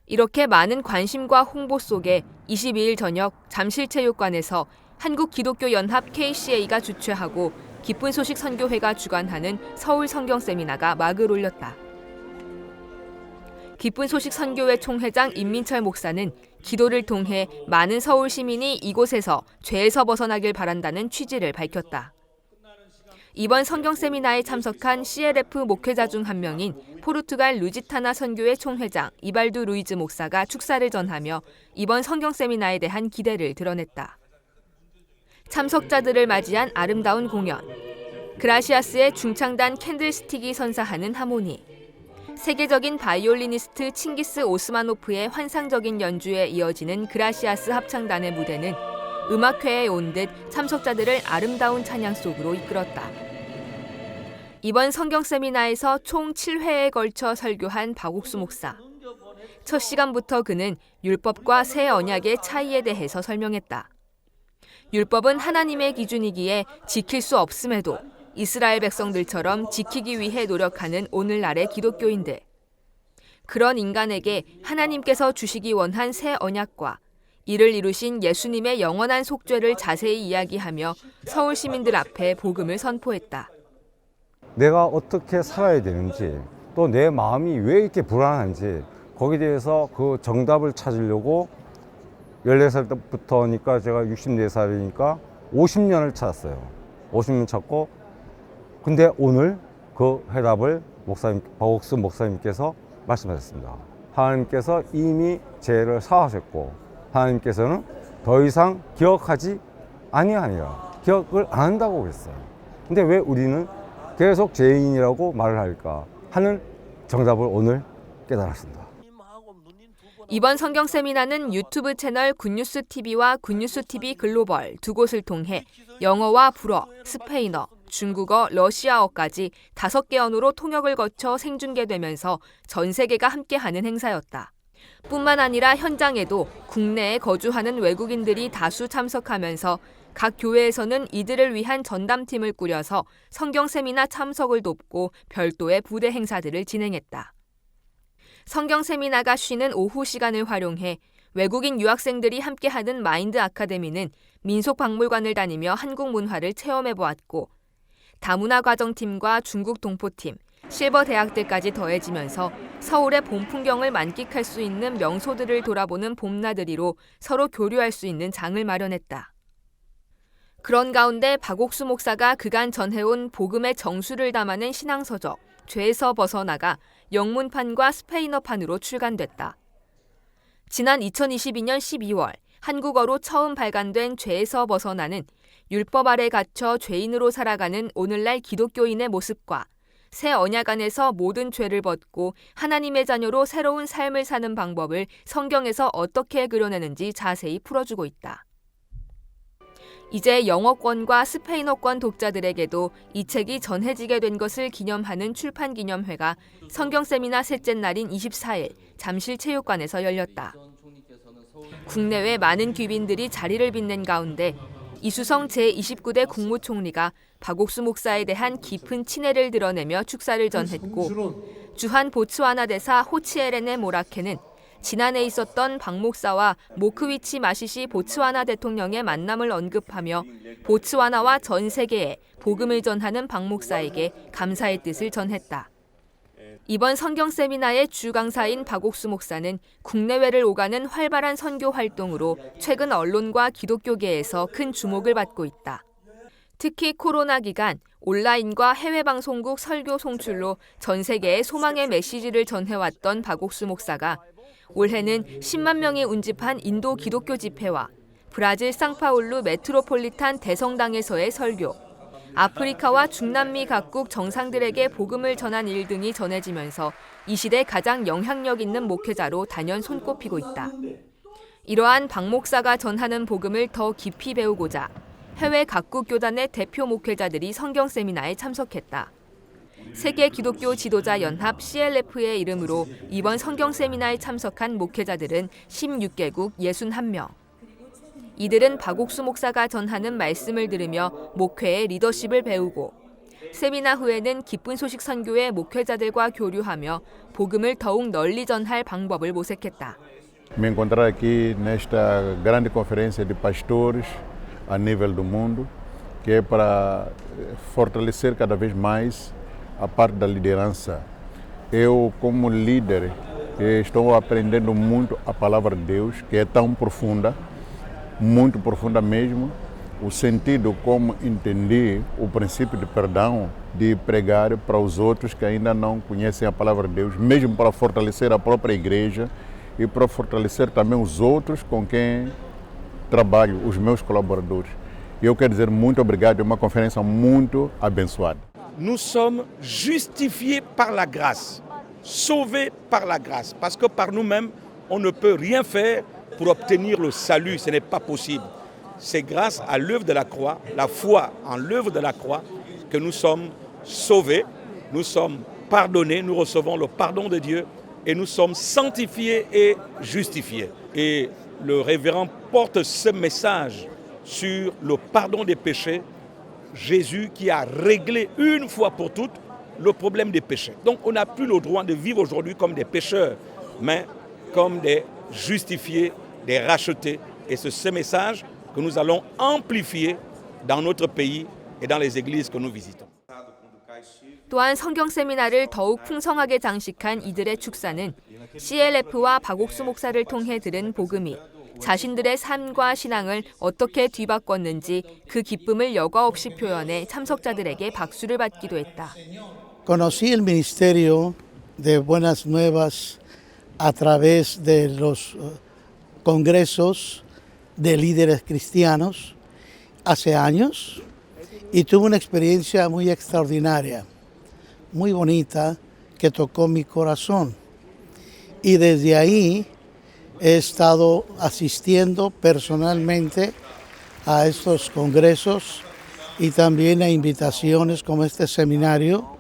이렇게 많은 관심과 홍보 속에 22일 저녁 잠실체육관에서 한국기독교연합 KCA가 주최하고 기쁜 소식 선교회가 주관하는 서울 성경 세미나가 막을 올렸다. 기쁜 소식 선교회 총회장 임민철 목사는 기도를 통해 많은 서울 시민이 이곳에서 죄에서 벗어나길 바란다는 취지를 밝혔다. 이번 성경 세미나에 참석한 CLF 목회자 중 한 명인 포르투갈 루지타나 선교회 총회장 이발두 루이즈 목사가 축사를 전하며 이번 성경 세미나에 대한 기대를 드러냈다. 참석자들을 맞이한 아름다운 공연, 그라시아스의 중창단 캔들스틱이 선사하는 하모니, 세계적인 바이올리니스트 칭기스 오스마노프의 환상적인 연주에 이어지는 그라시아스 합창단의 무대는 음악회에 온 듯 참석자들을 아름다운 찬양 속으로 이끌었다. 이번 성경 세미나에서 총 7회에 걸쳐 설교한 박옥수 목사. 첫 시간부터 그는 율법과 새 언약의 차이에 대해서 설명했다. 율법은 하나님의 기준이기에 지킬 수 없음에도 이스라엘 백성들처럼 지키기 위해 노력하는 오늘날의 기독교인들. 그런 인간에게 하나님께서 주시기 원한 새 언약과 이를 이루신 예수님의 영원한 속죄를 자세히 이야기하며 서울 시민들 앞에 복음을 선포했다. 내가 어떻게 살아야 되는지, 또 내 마음이 왜 이렇게 불안한지 거기에 대해서 그 정답을 찾으려고 14살 때부터니까 제가 64살이니까 50년을 찾았어요. 50년 찾고 근데 오늘 그 해답을 박옥수 목사님께서 말씀하셨습니다. 하나님께서 이미 죄를 사하셨고 하나님께서는 더 이상 기억하지 아니하니라. 기억을 안 한다고 그랬어요. 근데 왜 우리는 계속 죄인이라고 말을 할까 하는 정답을 오늘 깨달았습니다. 이번 성경 세미나는 유튜브 채널 굿뉴스TV와 굿뉴스TV 글로벌 두 곳을 통해 영어와 불어, 스페인어, 중국어, 러시아어까지 5개 언어로 통역을 거쳐 생중계되면서 전 세계가 함께하는 행사였다. 뿐만 아니라 현장에도 국내에 거주하는 외국인들이 다수 참석하면서 각 교회에서는 이들을 위한 전담팀을 꾸려서 성경 세미나 참석을 돕고 별도의 부대 행사들을 진행했다. 성경 세미나가 쉬는 오후 시간을 활용해 외국인 유학생들이 함께하는 마인드 아카데미는 민속박물관을 다니며 한국 문화를 체험해보았고 다문화 과정팀과 중국 동포팀, 실버 대학들까지 더해지면서 서울의 봄 풍경을 만끽할 수 있는 명소들을 돌아보는 봄나들이로 서로 교류할 수 있는 장을 마련했다. 그런 가운데 박옥수 목사가 그간 전해온 복음의 정수를 담아낸 신앙서적 죄에서 벗어나가 영문판과 스페인어판으로 출간됐다. 지난 2022년 12월 한국어로 처음 발간된 죄에서 벗어나는 율법 아래 갇혀 죄인으로 살아가는 오늘날 기독교인의 모습과 새 언약 안에서 모든 죄를 벗고 하나님의 자녀로 새로운 삶을 사는 방법을 성경에서 어떻게 그려내는지 자세히 풀어주고 있다. 이제 영어권과 스페인어권 독자들에게도 이 책이 전해지게 된 것을 기념하는 출판기념회가 성경세미나 셋째 날인 24일 잠실체육관에서 열렸다. 국내외 많은 귀빈들이 자리를 빛낸 가운데 이수성 제29대 국무총리가 박옥수 목사에 대한 깊은 친애를 드러내며 축사를 전했고 주한 보츠와나 대사 호치에레네 모라케는 지난해 있었던 박 목사와 모크위치 마시시 보츠와나 대통령의 만남을 언급하며 보츠와나와 전 세계에 복음을 전하는 박 목사에게 감사의 뜻을 전했다. 이번 성경 세미나의 주 강사인 박옥수 목사는 국내외를 오가는 활발한 선교 활동으로 최근 언론과 기독교계에서 큰 주목을 받고 있다. 특히 코로나 기간 온라인과 해외 방송국 설교 송출로 전 세계에 소망의 메시지를 전해왔던 박옥수 목사가 올해는 10만 명이 운집한 인도 기독교 집회와 브라질 상파울루 메트로폴리탄 대성당에서의 설교, 아프리카와 중남미 각국 정상들에게 복음을 전한 일 등이 전해지면서 이 시대 가장 영향력 있는 목회자로 단연 손꼽히고 있다. 이러한 박 목사가 전하는 복음을 더 깊이 배우고자 해외 각국 교단의 대표 목회자들이 성경 세미나에 참석했다. 세계 기독교 지도자 연합 CLF의 이름으로 이번 성경 세미나에 참석한 목회자들은 16개국 61명. 이들은 박옥수 목사가 전하는 말씀을 들으며 목회의 리더십을 배우고 세미나 후에는 기쁜 소식 선교의 목회자들과 교류하며 복음을 더욱 널리 전할 방법을 모색했다. Me encontrar aqui nesta grande conferência de pastores a nível do mundo, que é para fortalecer cada vez mais a parte da liderança. Eu, como líder, estou aprendendo muito a palavra de Deus, que é tão profunda, muito profunda mesmo, o sentido como entender o princípio de perdão, de pregar para os outros que ainda não conhecem a palavra de Deus, mesmo para fortalecer a própria igreja e para fortalecer também os outros com quem trabalho, os meus colaboradores. Eu quero dizer muito obrigado, é uma conferência muito abençoada. Nous sommes justifiés par la grâce, sauvés par la grâce, parce que par nous-mêmes, on ne peut rien faire pour obtenir le salut, ce n'est pas possible. C'est grâce à l'œuvre de la croix, la foi en l'œuvre de la croix, que nous sommes sauvés, nous sommes pardonnés, nous recevons le pardon de Dieu et nous sommes sanctifiés et justifiés. Et le révérend porte ce message sur le pardon des péchés, Jésus qui a réglé une fois pour toutes le problème des péchés. Donc on n'a plus le droit de vivre aujourd'hui comme des pécheurs, mais comme des justifiés, des rachetés. Et c'est ce message que nous allons amplifier dans notre pays et dans les églises que nous visitons. 또한 성경 세미나를 더욱 풍성하게 장식한 이들의 축사는 CLF와 박옥수 목사를 통해 들은 복음이 자신들의 삶과 신앙을 어떻게 뒤바꿨는지 그 기쁨을 여과 없이 표현해 참석자들에게 박수를 받기도 했다. Conocí el ministerio de Buenas Nuevas a través de los congresos de líderes cristianos hace años y tuve una experiencia muy extraordinaria, muy bonita, que tocó mi corazón. Y desde ahí he estado asistiendo personalmente a estos congresos y también a invitaciones como este seminario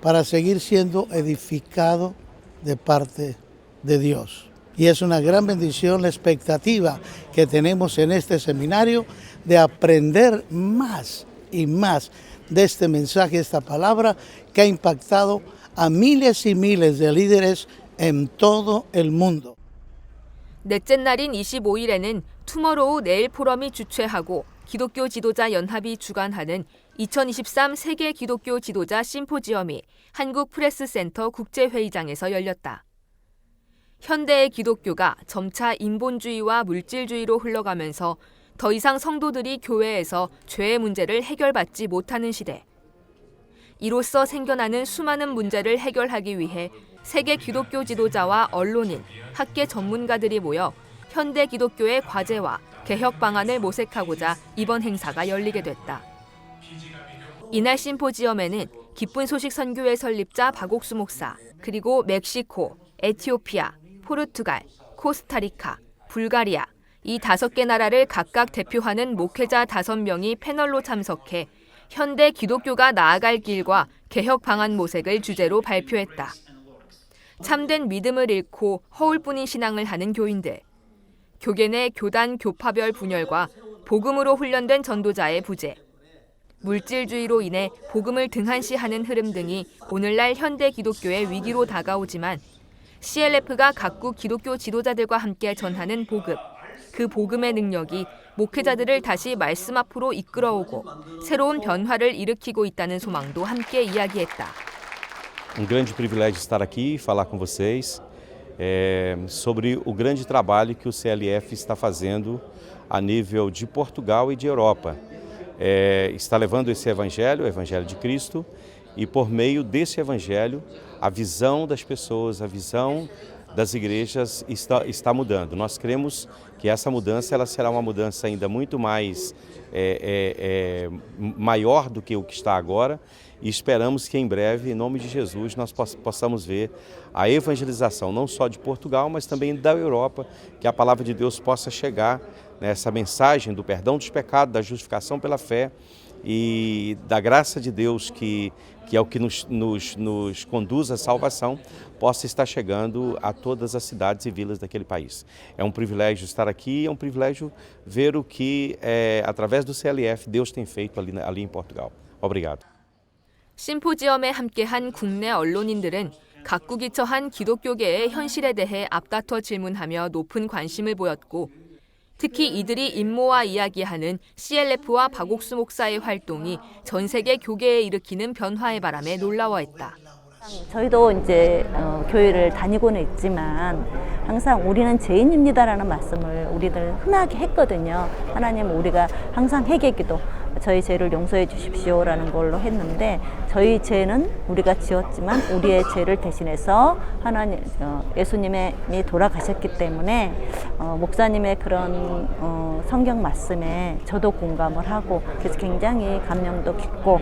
para seguir siendo edificado de parte de Dios. Y es una gran bendición la expectativa que tenemos en este seminario de aprender más y más de este mensaje, esta palabra que ha impactado a miles y miles de líderes en todo el mundo. 넷째 날인 25일에는 투머로우 내일 포럼이 주최하고 기독교 지도자 연합이 주관하는 2023 세계 기독교 지도자 심포지엄이 한국 프레스센터 국제회의장에서 열렸다. 현대의 기독교가 점차 인본주의와 물질주의로 흘러가면서 더 이상 성도들이 교회에서 죄의 문제를 해결받지 못하는 시대. 이로써 생겨나는 수많은 문제를 해결하기 위해 세계 기독교 지도자와 언론인, 학계 전문가들이 모여 현대 기독교의 과제와 개혁 방안을 모색하고자 이번 행사가 열리게 됐다. 이날 심포지엄에는 기쁜 소식 선교회 설립자 박옥수 목사, 그리고 멕시코, 에티오피아, 포르투갈, 코스타리카, 불가리아 이 5개 나라를 각각 대표하는 목회자 5명이 패널로 참석해 현대 기독교가 나아갈 길과 개혁 방안 모색을 주제로 발표했다. 참된 믿음을 잃고 허울뿐인 신앙을 하는 교인들, 교계 내 교단 교파별 분열과 복음으로 훈련된 전도자의 부재, 물질주의로 인해 복음을 등한시하는 흐름 등이 오늘날 현대 기독교의 위기로 다가오지만 CLF가 각국 기독교 지도자들과 함께 전하는 복음, 그 복음의 능력이 목회자들을 다시 말씀 앞으로 이끌어오고 새로운 변화를 일으키고 있다는 소망도 함께 이야기했다. grande privilégio estar aqui e falar com vocês sobre o grande trabalho que o CLF está fazendo a nível de Portugal e de Europa. Está levando esse evangelho, o Evangelho de Cristo, e por meio desse evangelho, a visão das pessoas, a visão das igrejas está mudando. Nós cremos que essa mudança ela será uma mudança ainda muito mais maior do que o que está agora e esperamos que em breve, em nome de Jesus, nós possamos ver a evangelização não só de Portugal, mas também da Europa, que a palavra de Deus possa chegar, essa mensagem do perdão dos pecados, da justificação pela fé e da graça de Deus, que é o que nos conduz à salvação, possa estar chegando a todas as cidades e vilas daquele país. É um privilégio estar aqui, é um privilégio ver o que, através do CLF, Deus tem feito ali em Portugal. Obrigado. 심포지엄에 함께한 국내 언론인들은 각국이 처한 기독교계의 현실에 대해 앞다퉈 질문하며 높은 관심을 보였고 특히 이들이 임모와 이야기하는 CLF와 박옥수 목사의 활동이 전 세계 교계에 일으키는 변화의 바람에 놀라워했다. 저희도 이제 교회를 다니고는 있지만 항상 우리는 죄인입니다라는 말씀을 우리들 흔하게 했거든요. 하나님 우리가 항상 회개기도 저희 죄를 용서해 주십시오라는 걸로 했는데 저희 죄는 우리가 지었지만 우리의 죄를 대신해서 하나님 예수님이 돌아가셨기 때문에 목사님의 그런 성경 말씀에 저도 공감을 하고 그래서 굉장히 감명도 깊고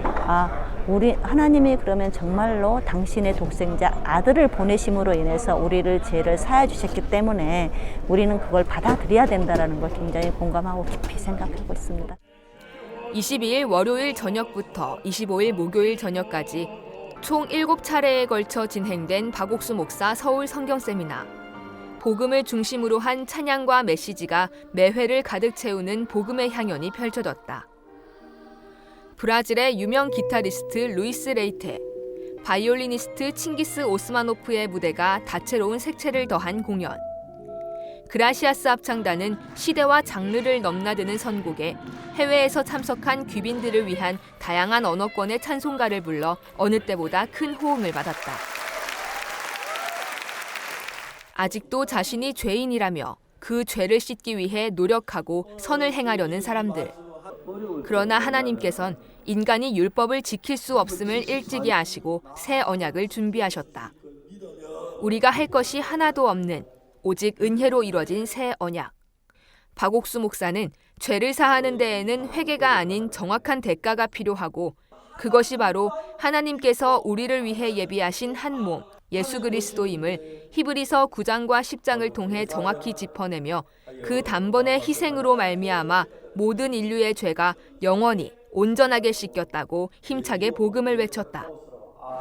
우리 하나님이 그러면 정말로 당신의 독생자 아들을 보내심으로 인해서 우리를 죄를 사해 주셨기 때문에 우리는 그걸 받아들여야 된다라는 걸 굉장히 공감하고 깊이 생각하고 있습니다. 22일 월요일 저녁부터 25일 목요일 저녁까지 총 7차례에 걸쳐 진행된 박옥수 목사 서울 성경 세미나. 복음을 중심으로 한 찬양과 메시지가 매회를 가득 채우는 복음의 향연이 펼쳐졌다. 브라질의 유명 기타리스트 루이스 레이테, 바이올리니스트 칭기스 오스마노프의 무대가 다채로운 색채를 더한 공연. 그라시아스 합창단은 시대와 장르를 넘나드는 선곡에 해외에서 참석한 귀빈들을 위한 다양한 언어권의 찬송가를 불러 어느 때보다 큰 호응을 받았다. 아직도 자신이 죄인이라며 그 죄를 씻기 위해 노력하고 선을 행하려는 사람들. 그러나 하나님께선 인간이 율법을 지킬 수 없음을 일찍이 아시고 새 언약을 준비하셨다. 우리가 할 것이 하나도 없는 오직 은혜로 이루어진 새 언약. 박옥수 목사는 죄를 사하는 데에는 회개가 아닌 정확한 대가가 필요하고 그것이 바로 하나님께서 우리를 위해 예비하신 한 몸, 예수 그리스도임을 히브리서 9장과 10장을 통해 정확히 짚어내며 그 단번의 희생으로 말미암아 모든 인류의 죄가 영원히 온전하게 씻겼다고 힘차게 복음을 외쳤다.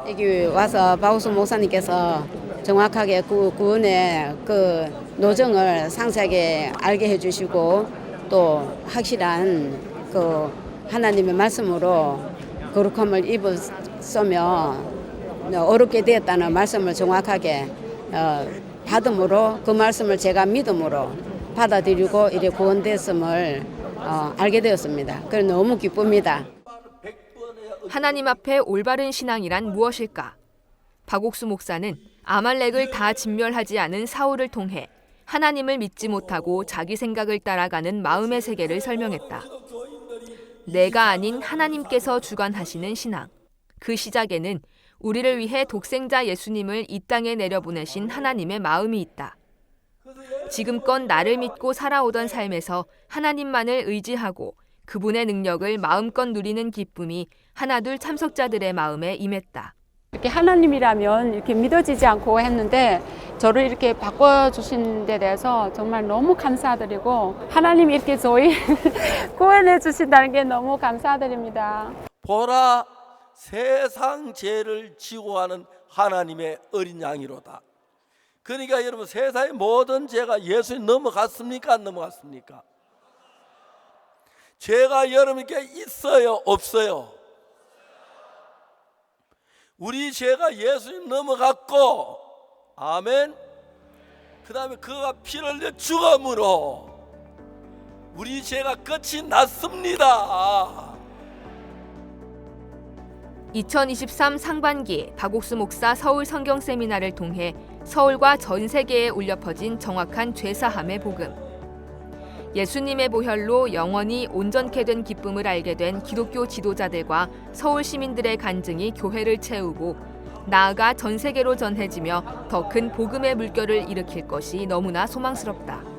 여기 와서 박옥수 목사님께서 정확하게 구원의 그 노정을 상세하게 알게 해주시고 또 확실한 그 하나님의 말씀으로 거룩함을 입었으며 어렵게 되었다는 말씀을 정확하게 받음으로 그 말씀을 제가 믿음으로 받아들이고 이래 구원됐음을 알게 되었습니다. 그래서 너무 기쁩니다. 하나님 앞에 올바른 신앙이란 무엇일까? 박옥수 목사는 아말렉을 다 진멸하지 않은 사울을 통해 하나님을 믿지 못하고 자기 생각을 따라가는 마음의 세계를 설명했다. 내가 아닌 하나님께서 주관하시는 신앙. 그 시작에는 우리를 위해 독생자 예수님을 이 땅에 내려보내신 하나님의 마음이 있다. 지금껏 나를 믿고 살아오던 삶에서 하나님만을 의지하고 그분의 능력을 마음껏 누리는 기쁨이 하나둘 참석자들의 마음에 임했다. 이렇게 하나님이라면 이렇게 믿어지지 않고 했는데 저를 이렇게 바꿔주신 데 대해서 정말 너무 감사드리고 하나님이 이렇게 저희 구원해 주신다는 게 너무 감사드립니다. 보라, 세상 죄를 지고 가는 하나님의 어린 양이로다. 그러니까 여러분, 세상의 모든 죄가 예수님 넘어갔습니까? 안 넘어갔습니까? 죄가 여러분께 있어요? 없어요? 우리 죄가 예수님 넘어갔고, 아멘. 그 다음에 그가 피를 흘려 죽음으로 우리 죄가 끝이 났습니다. 2023 상반기 박옥수 목사 서울 성경 세미나를 통해 서울과 전 세계에 울려 퍼진 정확한 죄사함의 복음. 예수님의 보혈로 영원히 온전케 된 기쁨을 알게 된 기독교 지도자들과 서울 시민들의 간증이 교회를 채우고 나아가 전 세계로 전해지며 더 큰 복음의 물결을 일으킬 것이 너무나 소망스럽다.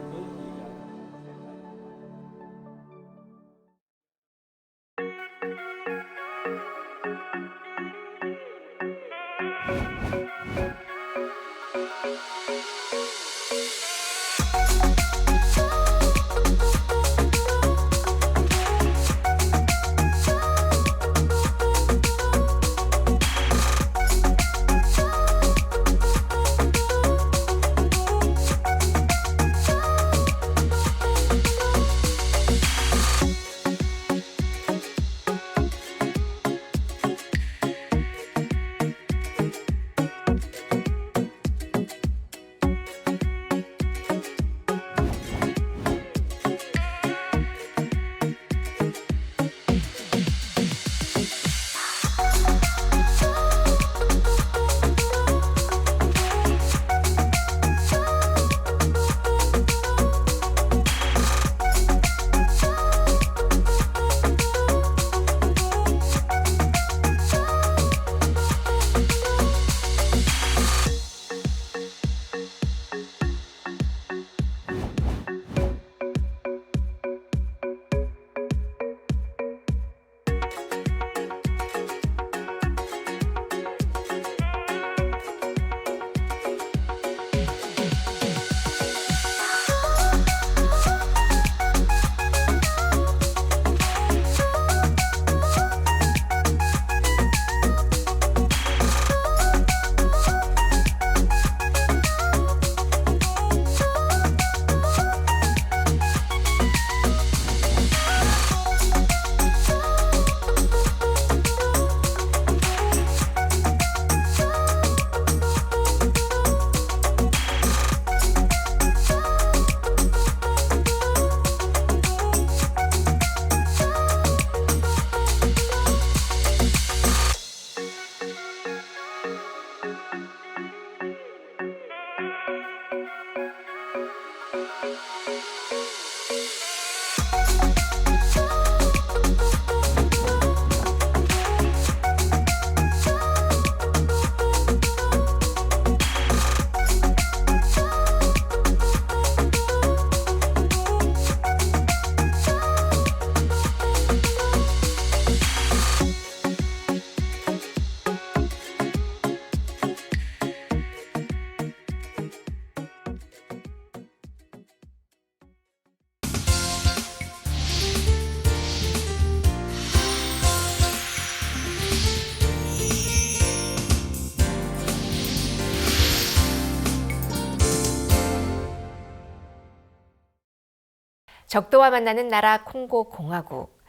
적도와 만나는 나라 콩고 공화국.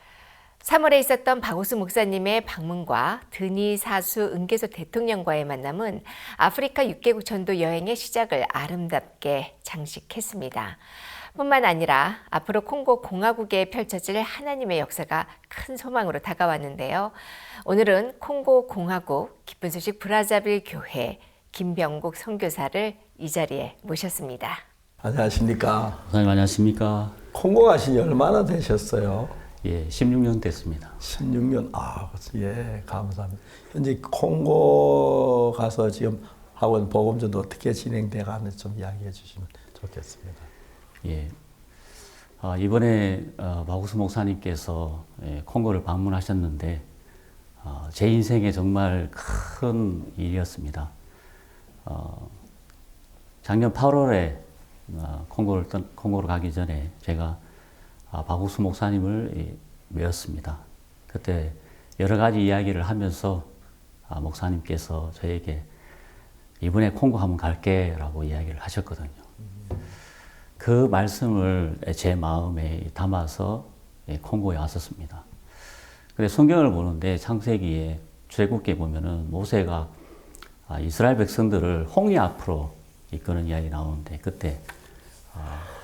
3월에 있었던 박우수 목사님의 방문과 드니 사수 은계소 대통령과의 만남은 아프리카 6개국 전도 여행의 시작을 아름답게 장식했습니다. 뿐만 아니라 앞으로 콩고 공화국에 펼쳐질 하나님의 역사가 큰 소망으로 다가왔는데요. 오늘은 콩고 공화국 기쁜 소식 브라자빌 교회 김병국 선교사를 이 자리에 모셨습니다. 안녕하십니까. 선생님 안녕하십니까. 콩고 가신 지 얼마나 되셨어요? 예, 16년 됐습니다. 16년. 예, 감사합니다. 현재 콩고 가서 지금 학원 복음전도 어떻게 진행돼 가는지 좀 이야기해 주시면 좋겠습니다. 예. 이번에 박우수 목사님께서 콩고를 방문하셨는데 제 인생에 정말 큰 일이었습니다. 작년 8월에 콩고를 가기 전에 제가 박우수 목사님을 외웠습니다. 그때 여러 가지 이야기를 하면서 목사님께서 저에게 이번에 콩고 한번 갈게 라고 이야기를 하셨거든요. 그 말씀을 제 마음에 담아서 콩고에 왔었습니다. 근데 성경을 보는데 창세기에 출애굽기에 보면은 모세가 이스라엘 백성들을 홍해 앞으로 이끄는 이야기 나오는데 그때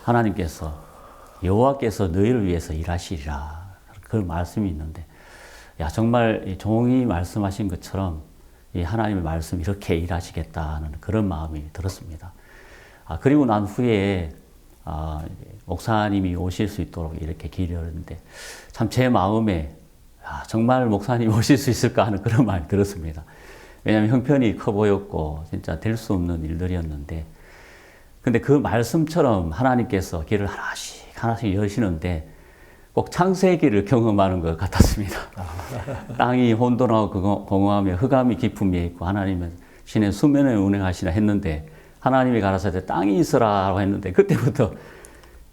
하나님께서 여호와께서 너희를 위해서 일하시리라 그 말씀이 있는데 야 정말 종이 말씀하신 것처럼 이 하나님의 말씀 이렇게 일하시겠다는 그런 마음이 들었습니다. 그리고 난 후에 목사님이 오실 수 있도록 이렇게 길을 열었는데 참 제 마음에 정말 목사님이 오실 수 있을까 하는 그런 마음이 들었습니다. 왜냐하면 형편이 커 보였고 진짜 될 수 없는 일들이었는데 근데 그 말씀처럼 하나님께서 길을 하나씩 여시는데 꼭 창세기를 경험하는 것 같았습니다. 땅이 혼돈하고 공허하며 흑암이 깊음에 있고 하나님은 신의 수면에 운행하시나 했는데 하나님이 가라사대 땅이 있으라고 했는데 그때부터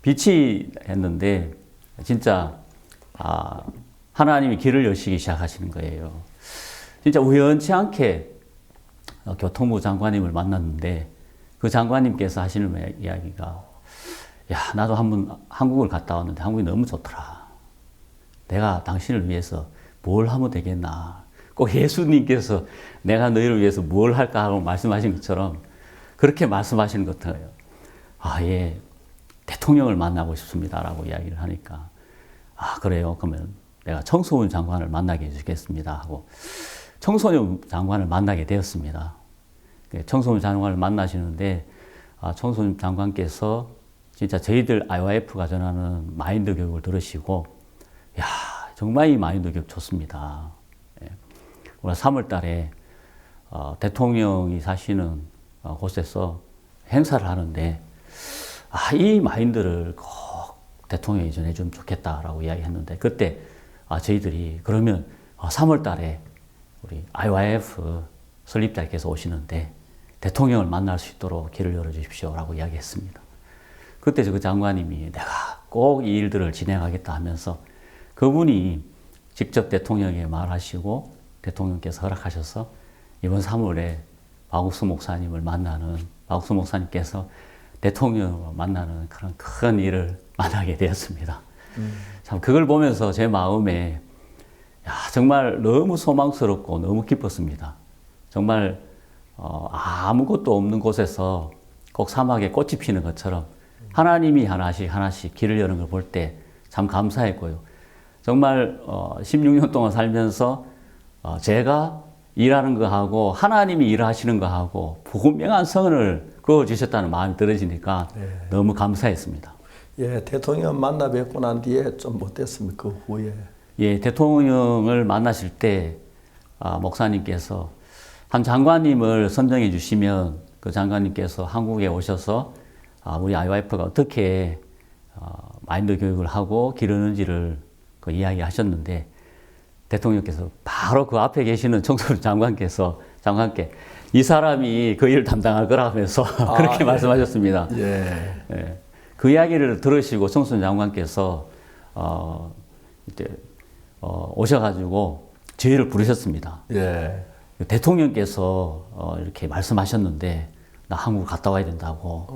빛이 했는데 진짜 하나님이 길을 여시기 시작하시는 거예요. 진짜 우연치 않게 교통부 장관님을 만났는데 그 장관님께서 하시는 이야기가 야 나도 한번 한국을 갔다 왔는데 한국이 너무 좋더라. 내가 당신을 위해서 뭘 하면 되겠나. 꼭 예수님께서 내가 너희를 위해서 뭘 할까 하고 말씀하신 것처럼 그렇게 말씀하시는 것 같아요. 예, 대통령을 만나고 싶습니다라고 이야기를 하니까 그래요. 그러면 내가 청소년 장관을 만나게 해주겠습니다 하고 청소년 장관을 만나게 되었습니다. 청소년 장관을 만나시는데 청소년 장관께서 진짜 저희들 IYF가 전하는 마인드 교육을 들으시고 야 정말 이 마인드 교육 좋습니다. 올해 3월 달에 대통령이 사시는 곳에서 행사를 하는데 이 마인드를 꼭 대통령이 전해주면 좋겠다라고 이야기했는데 그때 저희들이 그러면 3월 달에 우리 IYF 설립자께서 오시는데 대통령을 만날 수 있도록 길을 열어주십시오라고 이야기했습니다. 그때 그 장관님이 내가 꼭 이 일들을 진행하겠다 하면서 그분이 직접 대통령에게 말하시고 대통령께서 허락하셔서 이번 3월에 박우수 목사님을 만나는 박우수 목사님께서 대통령을 만나는 그런 큰 일을 만나게 되었습니다. 참 그걸 보면서 제 마음에 정말 너무 소망스럽고 너무 기뻤습니다. 정말 아무것도 없는 곳에서 꼭 사막에 꽃이 피는 것처럼 하나님이 하나씩 길을 여는 걸 볼 때 참 감사했고요. 정말 16년 동안 살면서 제가 일하는 거하고 하나님이 일하시는 거하고 분명한 선을 그어주셨다는 마음이 들어지니까 너무 감사했습니다. 예, 대통령 만나 뵙고 난 뒤에 좀 어땠습니까? 그 후에? 예, 대통령을 만나실 때 목사님께서 한 장관님을 선정해 주시면 그 장관님께서 한국에 오셔서 우리 IYF가 어떻게 마인드 교육을 하고 기르는지를 그 이야기하셨는데 대통령께서 바로 그 앞에 계시는 청소년 장관께 이 사람이 그 일을 담당할 거라 하면서 그렇게 말씀하셨습니다. 예. 그 이야기를 들으시고 청소년 장관께서 이제 오셔가지고 저희를 부르셨습니다. 예. 대통령께서 이렇게 말씀하셨는데 나 한국 갔다 와야 된다고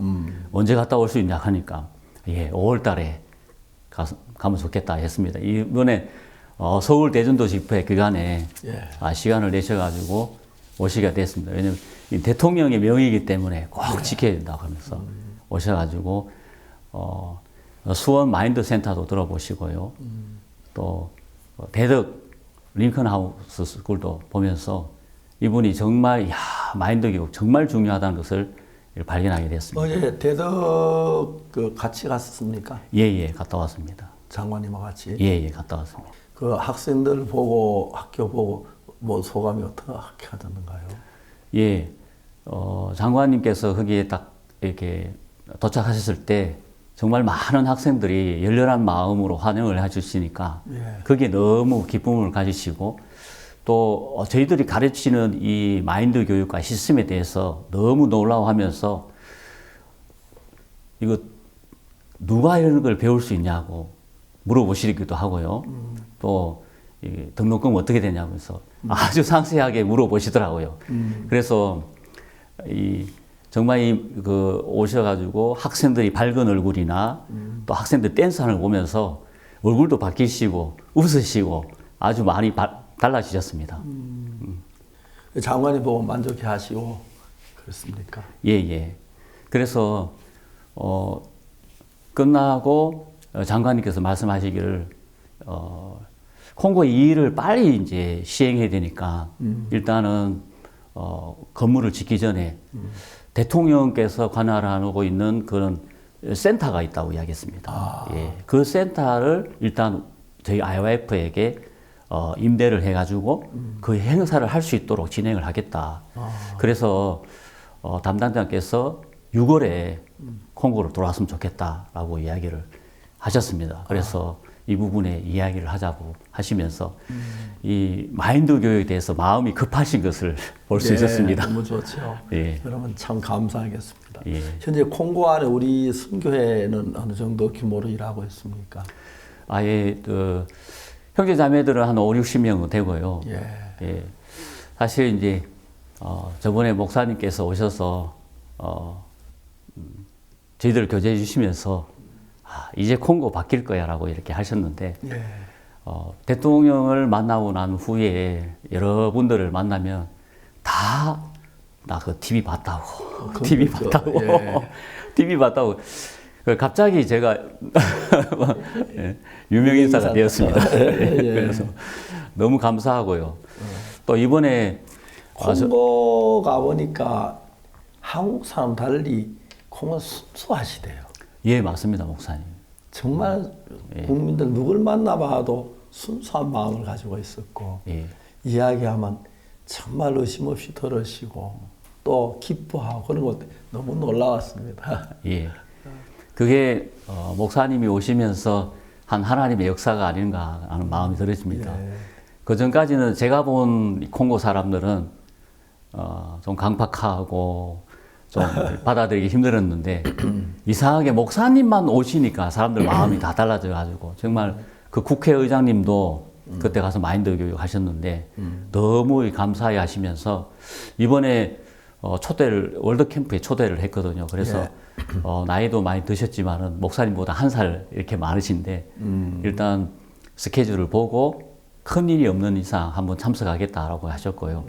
언제 갔다 올 수 있냐 하니까 5월 달에 가면 좋겠다 했습니다. 이번에 서울 대전도 집회 기간에 시간을 내셔가지고 오시게 됐습니다. 왜냐하면 이 대통령의 명의이기 때문에 꼭 지켜야 된다고 하면서 오셔가지고 수원 마인드 센터도 들어보시고요. 또 대덕 링컨 하우스 스쿨도 보면서 이분이 정말 마인드 교육 정말 중요하다는 것을 발견하게 됐습니다. 어제 대덕 같이 갔습니까? 예, 갔다 왔습니다. 장관님과 같이? 예, 갔다 왔습니다. 그 학생들 보고 학교 보고 뭐 소감이 어떻게 하던가요? 예, 장관님께서 거기에 딱 이렇게 도착하셨을 때 정말 많은 학생들이 열렬한 마음으로 환영을 해주시니까 거기에 너무 기쁨을 가지시고 또 저희들이 가르치는 이 마인드 교육과 시스템에 대해서 너무 놀라워하면서 이거 누가 이런 걸 배울 수 있냐고 물어보시기도 하고요. 또 등록금 어떻게 되냐면서 아주 상세하게 물어보시더라고요. 그래서 정말 오셔가지고 학생들이 밝은 얼굴이나 또 학생들 댄스하는 걸 보면서 얼굴도 바뀌시고 웃으시고 아주 많이 달라지셨습니다. 장관님 보고 만족해 하시고 그렇습니까? 예. 그래서 끝나고 장관님께서 말씀하시기를 콩고 2일을 빨리 이제 시행해야 되니까 일단은 건물을 짓기 전에 대통령께서 관할하고 있는 그런 센터가 있다고 이야기했습니다. 예, 그 센터를 일단 저희 IOF에게 임대를 해가지고 그 행사를 할 수 있도록 진행을 하겠다. 그래서 담당자께서 6월에 콩고를 돌아왔으면 좋겠다라고 이야기를 하셨습니다. 그래서 이 부분에 이야기를 하자고 하시면서 이 마인드 교육에 대해서 마음이 급하신 것을 볼 수 있었습니다. 너무 좋죠. 예. 그러면 참 감사하겠습니다. 예. 현재 콩고 안에 우리 선교회는 어느 정도 규모로 일하고 있습니까? 아예 형제 자매들은 한 5, 60명 되고요. 예. 사실 이제 저번에 목사님께서 오셔서 저희들 교제해 주시면서 이제 콩고 바뀔 거야라고 이렇게 하셨는데 대통령을 만나고 난 후에 여러분들을 만나면 다 나 그 TV 봤다고 TV 봤다고 TV 봤다고 갑자기 제가 유명 인사가 되었습니다. 그래서 너무 감사하고요. 또 이번에 콩고 가보니까 한국 사람 달리 콩고 순수하시대요. 예, 맞습니다, 목사님. 정말 국민들 누굴 만나봐도 순수한 마음을 가지고 있었고 이야기하면 정말 의심 없이 들으시고 또 기뻐하고 그런 것 너무 놀라웠습니다. 예. 그게 목사님이 오시면서 한 하나님의 역사가 아닌가 하는 마음이 들어집니다. 그 전까지는 제가 본 콩고 사람들은 좀 강팍하고 좀 받아들이기 힘들었는데 이상하게 목사님만 오시니까 사람들 마음이 다 달라져가지고 정말 그 국회의장님도 그때 가서 마인드 교육 하셨는데 너무 감사해 하시면서 이번에 월드 캠프에 초대를 했거든요. 그래서 나이도 많이 드셨지만은 목사님보다 1살 이렇게 많으신데 일단 스케줄을 보고 큰 일이 없는 이상 한번 참석하겠다라고 하셨고요.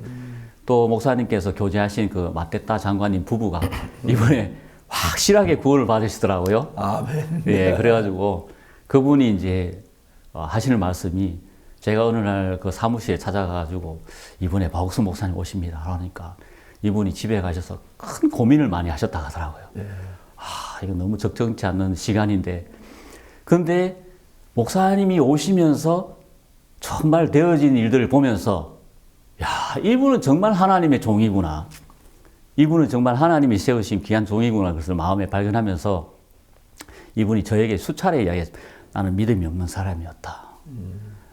또 목사님께서 교제하신 그 마테타 장관님 부부가 이번에 확실하게 구원을 받으시더라고요. 아멘. 예, 그래가지고 그분이 이제 하시는 말씀이 제가 어느 날 그 사무실에 찾아가가지고 이번에 박옥순 목사님 오십니다. 그러니까 이분이 집에 가셔서 큰 고민을 많이 하셨다 하더라고요. 이거 너무 적정치 않는 시간인데. 근데 목사님이 오시면서 정말 되어진 일들을 보면서 이분은 정말 하나님의 종이구나. 이분은 정말 하나님이 세우신 귀한 종이구나. 그것을 마음에 발견하면서 이분이 저에게 수차례 이야기했어요. 나는 믿음이 없는 사람이었다.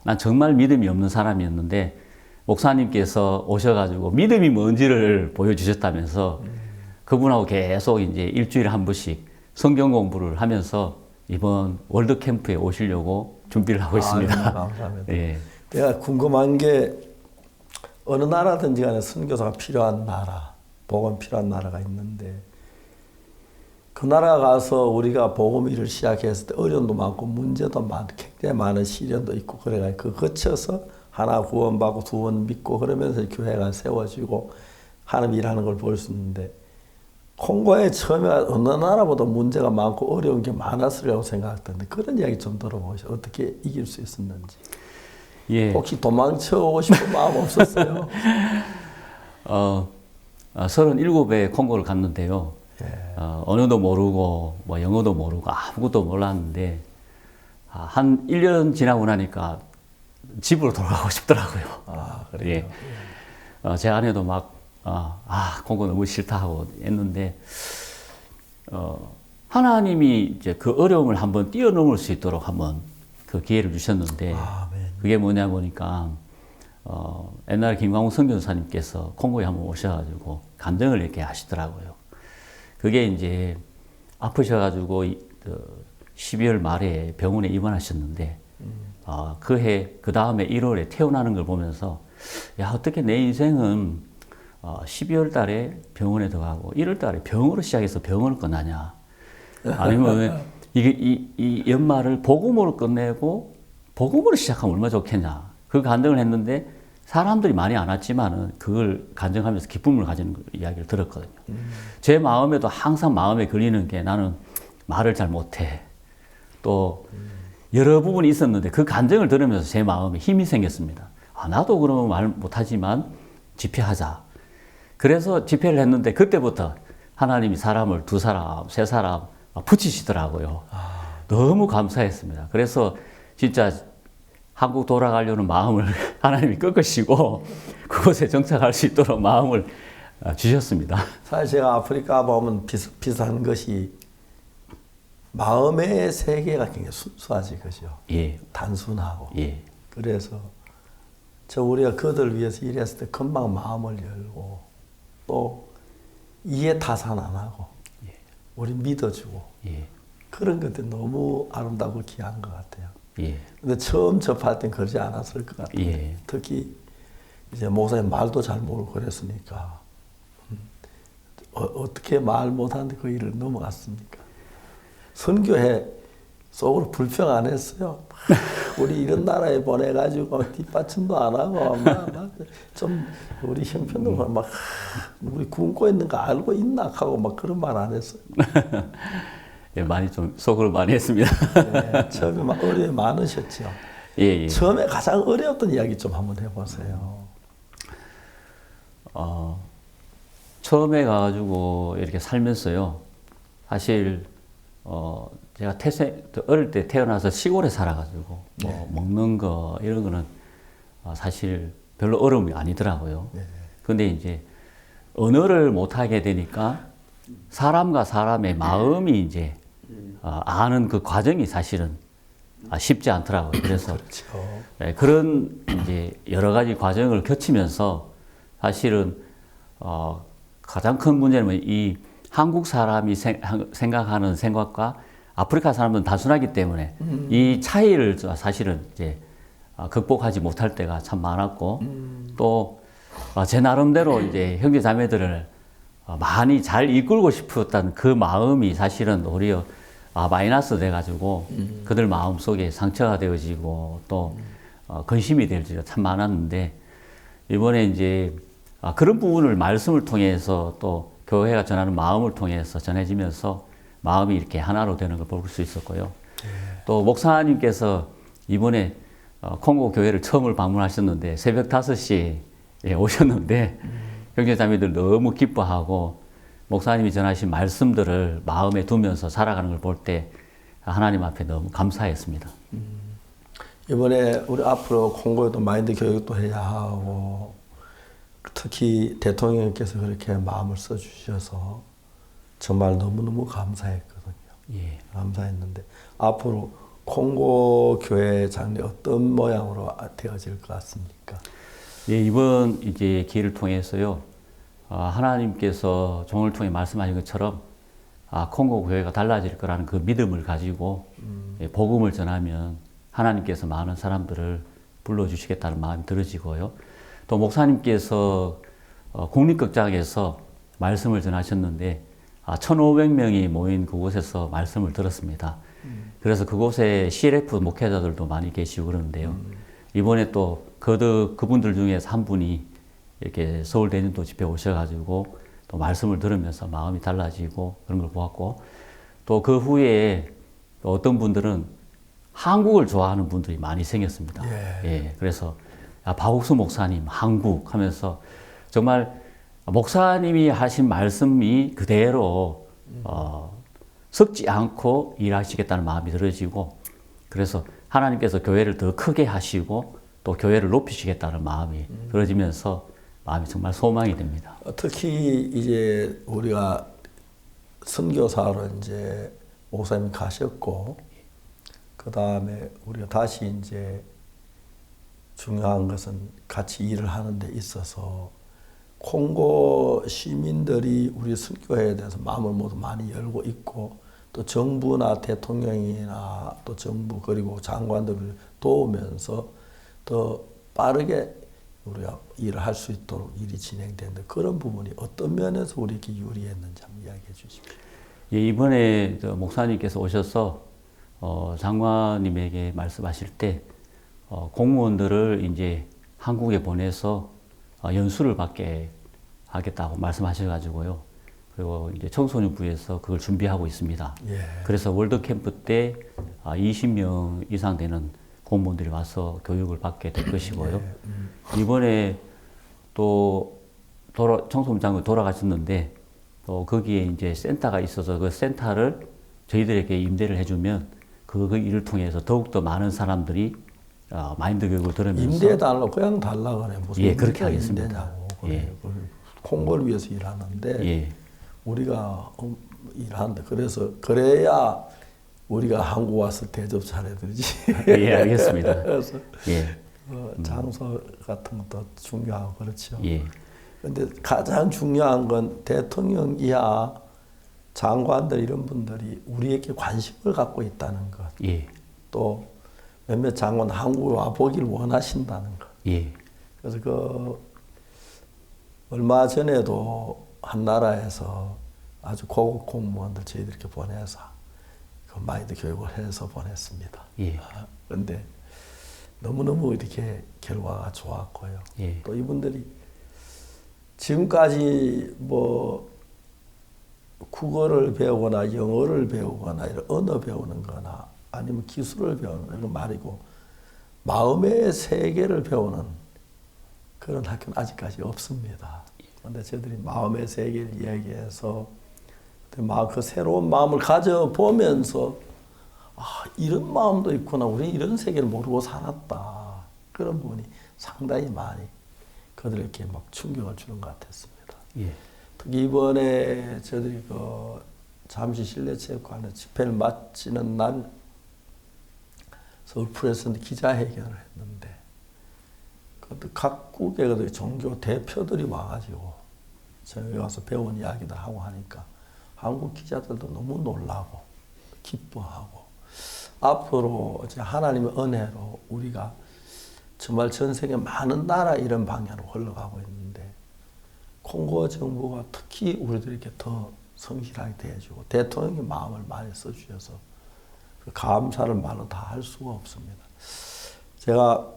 난 정말 믿음이 없는 사람이었는데 목사님께서 오셔가지고 믿음이 뭔지를 보여주셨다면서 그분하고 계속 이제 일주일에 한 번씩 성경 공부를 하면서 이번 월드 캠프에 오시려고 준비를 하고 있습니다. 감사합니다. 예. 내가 궁금한 게 어느 나라든지 간에 선교사가 필요한 나라, 복음 필요한 나라가 있는데 그 나라 가서 우리가 복음 일을 시작했을 때 어려움도 많고 문제도 많고 굉장히 많은 시련도 있고 그래가지고 그 거쳐서 하나 구원받고 두 번 믿고 그러면서 교회가 세워지고 하나님 일하는 걸 볼 수 있는데 콩고에 처음에 어느 나라보다 문제가 많고 어려운 게 많았으리라고 생각했던데 그런 이야기 좀 들어보시죠. 어떻게 이길 수 있었는지. 예. 혹시 도망쳐오고 싶은 마음 없었어요? 37에 콩고를 갔는데요. 예. 언어도 모르고 뭐 영어도 모르고 아무것도 몰랐는데 한 1년 지나고 나니까 집으로 돌아가고 싶더라고요. 아, 그래요? 예. 제 아내도 막 콩고 너무 싫다 하고 했는데 하나님이 이제 그 어려움을 한번 뛰어넘을 수 있도록 한번 그 기회를 주셨는데 그게 뭐냐 보니까 옛날에 김광훈 선교사님께서 콩고에 한번 오셔가지고 간증을 이렇게 하시더라고요. 그게 이제 아프셔가지고 12월 말에 병원에 입원하셨는데 그 다음에 1월에 퇴원하는 걸 보면서 야 어떻게 내 인생은 12월 달에 병원에 들어가고 1월 달에 병으로 시작해서 병원을 끝나냐 아니면 이게 이 연말을 복음으로 끝내고 복음으로 시작하면 얼마나 좋겠냐 그 간증을 했는데 사람들이 많이 안 왔지만은 그걸 간증하면서 기쁨을 가지는 이야기를 들었거든요. 제 마음에도 항상 마음에 걸리는 게 나는 말을 잘 못해. 또 여러 부분이 있었는데 그 간증을 들으면서 제 마음에 힘이 생겼습니다. 나도 그러면 말 못하지만 집회하자. 그래서 집회를 했는데 그때부터 하나님이 사람을 2사람, 3사람 붙이시더라고요. 너무 감사했습니다. 그래서 진짜 한국 돌아가려는 마음을 하나님이 꺾으시고 그곳에 정착할 수 있도록 마음을 주셨습니다. 사실 제가 아프리카 보면 비슷한 것이 마음의 세계가 굉장히 순수하지 그죠? 예. 단순하고. 예. 그래서 우리가 그들 위해서 일했을 때 금방 마음을 열고 또 이해 타산 안 하고 우리 믿어주고 그런 것들이 너무 아름답고 귀한 것 같아요. 근데 처음 접할 땐 그러지 않았을 것 같아요. 특히 이제 목사님 말도 잘 모르고 그랬으니까 어떻게 말 못하는데 그 일을 넘어갔습니까? 선교회 속으로 불평 안 했어요. 우리 이런 나라에 보내가지고 뒷받침도 안 하고 좀 우리 형편도 막 우리 굶고 있는 거 알고 있나 하고 막 그런 말 안 했어요. 예, 많이 좀 속으로 많이 했습니다. 네, 처음에 막 어려움이 많으셨죠. 예. 처음에 가장 어려웠던 이야기 좀 한번 해보세요. 처음에 가가지고 이렇게 살면서요. 사실 제가 어릴 때 태어나서 시골에 살아가지고 뭐 먹는 거 이런 거는 사실 별로 어려움이 아니더라고요. 근데 이제 언어를 못하게 되니까 사람과 사람의 마음이 이제 아는 그 과정이 사실은 쉽지 않더라고요. 그래서 그렇죠. 그런 이제 여러 가지 과정을 거치면서 사실은 가장 큰 문제는 이 한국 사람이 생각하는 생각과 아프리카 사람은 단순하기 때문에 이 차이를 사실은 이제 극복하지 못할 때가 참 많았고 또 제 나름대로 이제 형제 자매들을 많이 잘 이끌고 싶었던 그 마음이 사실은 오히려 마이너스 돼가지고 그들 마음 속에 상처가 되어지고 또 근심이 될 때가 참 많았는데 이번에 이제 그런 부분을 말씀을 통해서 또 교회가 전하는 마음을 통해서 전해지면서 마음이 이렇게 하나로 되는 걸 볼 수 있었고요. 또 목사님께서 이번에 콩고 교회를 처음으로 방문하셨는데 새벽 5시에 오셨는데 형제자매들 너무 기뻐하고 목사님이 전하신 말씀들을 마음에 두면서 살아가는 걸 볼 때 하나님 앞에 너무 감사했습니다. 이번에 우리 앞으로 콩고에도 마인드 교육도 해야 하고 특히 대통령께서 그렇게 마음을 써주셔서 정말 너무너무 감사했거든요. 감사했는데 앞으로 콩고 교회 장례 어떤 모양으로 되어질 것 같습니까? 예, 이번 이제 기회를 통해서요. 하나님께서 종을 통해 말씀하신 것처럼 콩고 교회가 달라질 거라는 그 믿음을 가지고 복음을 전하면 하나님께서 많은 사람들을 불러주시겠다는 마음이 들어지고요. 또 목사님께서 국립극장에서 말씀을 전하셨는데 1,500명이 모인 그곳에서 말씀을 들었습니다. 그래서 그곳에 CLF 목회자들도 많이 계시고 그러는데요. 이번에 또 그분들 중에서 한 분이 이렇게 서울 대전도 집회 오셔가지고 또 말씀을 들으면서 마음이 달라지고 그런 걸 보았고, 또 그 후에 어떤 분들은 한국을 좋아하는 분들이 많이 생겼습니다. 예, 그래서 박옥수 목사님 한국 하면서 정말 목사님이 하신 말씀이 그대로 섞지 않고 일하시겠다는 마음이 들어지고, 그래서 하나님께서 교회를 더 크게 하시고 또 교회를 높이시겠다는 마음이 들어지면서 마음이 정말 소망이 됩니다. 특히 이제 우리가 선교사로 이제 목사님 가셨고, 그 다음에 우리가 다시 이제 중요한 것은 같이 일을 하는 데 있어서 콩고 시민들이 우리 선교회에 대해서 마음을 모두 많이 열고 있고, 또 정부나 대통령이나 또 정부 그리고 장관들을 도우면서 더 빠르게 우리가 일을 할 수 있도록 일이 진행되는데, 그런 부분이 어떤 면에서 우리에게 유리했는지 한번 이야기해 주십시오. 예, 이번에 목사님께서 오셔서 장관님에게 말씀하실 때 공무원들을 이제 한국에 보내서 연수를 받게 하겠다고 말씀하셔가지고요. 그리고 이제 청소년부에서 그걸 준비하고 있습니다. 예. 그래서 월드캠프 때 20명 이상 되는 공무원들이 와서 교육을 받게 될 것이고요. 이번에 또 청소년 장관이 돌아가셨는데, 또 거기에 이제 센터가 있어서 그 센터를 저희들에게 임대를 해주면 그 일을 통해서 더욱더 많은 사람들이 마인드 교육을 들으면서 임대 달라고 그냥 달라 그래. 무슨 예, 그렇게 하겠습니다. 그래. 예. 콩고를 위해서 일하는데 예. 우리가 일하는데, 그래서 그래야 우리가 한국 와서 대접 잘해드리지. 예, 알겠습니다. 그래서 예. 장소 같은 것도 중요하고 그렇죠. 예. 근데 가장 중요한 건 대통령 이하 장관들 이런 분들이 우리에게 관심을 갖고 있다는 것. 예. 또 몇몇 장관 한국에 와 보기를 원하신다는 것. 예. 그래서 얼마 전에도 한 나라에서 아주 고급 공무원들 저희들 이렇게 보내서 그 마인드 교육을 해서 보냈습니다. 예. 그런데 너무너무 이렇게 결과가 좋았고요. 예. 또 이분들이 지금까지 뭐 국어를 배우거나 영어를 배우거나 이런 언어 배우는 거나 아니면 기술을 배우는 이런 말이고, 마음의 세계를 배우는 그런 학교는 아직까지 없습니다. 그런데 저희들이 마음의 세계를 이야기해서 그 새로운 마음을 가져보면서 이런 마음도 있구나, 우리 이런 세계를 모르고 살았다, 그런 부분이 상당히 많이 그들에게 막 충격을 주는 것 같았습니다. 예. 특히 이번에 저희들이 잠시 실내체육관에 집회를 마치는 날 서울 프레스는 기자회견을 했는데, 각국의 종교 대표들이 와가지고 저희 와서 배운 이야기도 하고 하니까 한국 기자들도 너무 놀라고 기뻐하고, 앞으로 이제 하나님의 은혜로 우리가 정말 전 세계 많은 나라 이런 방향으로 흘러가고 있는데, 콩고 정부가 특히 우리들에게 더 성실하게 대해주고 대통령이 마음을 많이 써주셔서 그 감사를 말로 다 할 수가 없습니다. 제가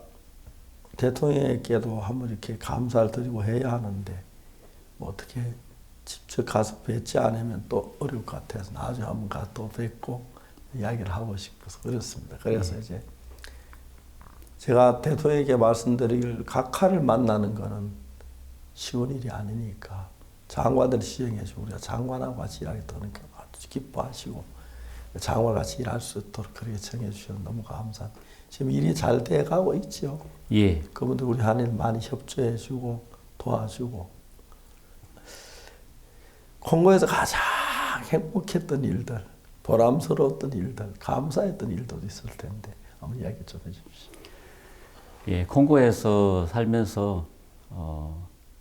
대통령에게도 한번 이렇게 감사를 드리고 해야 하는데 뭐 어떻게 직접 가서 뵙지 않으면 또 어려울 것 같아서 나중에 한번 가서 또 뵙고 이야기를 하고 싶어서 그렇습니다. 그래서 이제 제가 대통령에게 말씀드리길, 각하를 만나는 거는 쉬운 일이 아니니까 장관들이 시행해 주고 우리가 장관하고 같이 일하게 되는 게 아주 기뻐하시고 장관과 같이 일할 수 있도록 그렇게 정해 주셔서 너무 감사합니다. 지금 일이 잘 돼가고 있죠. 예. 그분들 우리 한일 많이 협조해 주고 도와주고, 콩고에서 가장 행복했던 일들, 보람스러웠던 일들, 감사했던 일도 있을 텐데 한번 이야기 좀 해주십시오. 예, 콩고에서 살면서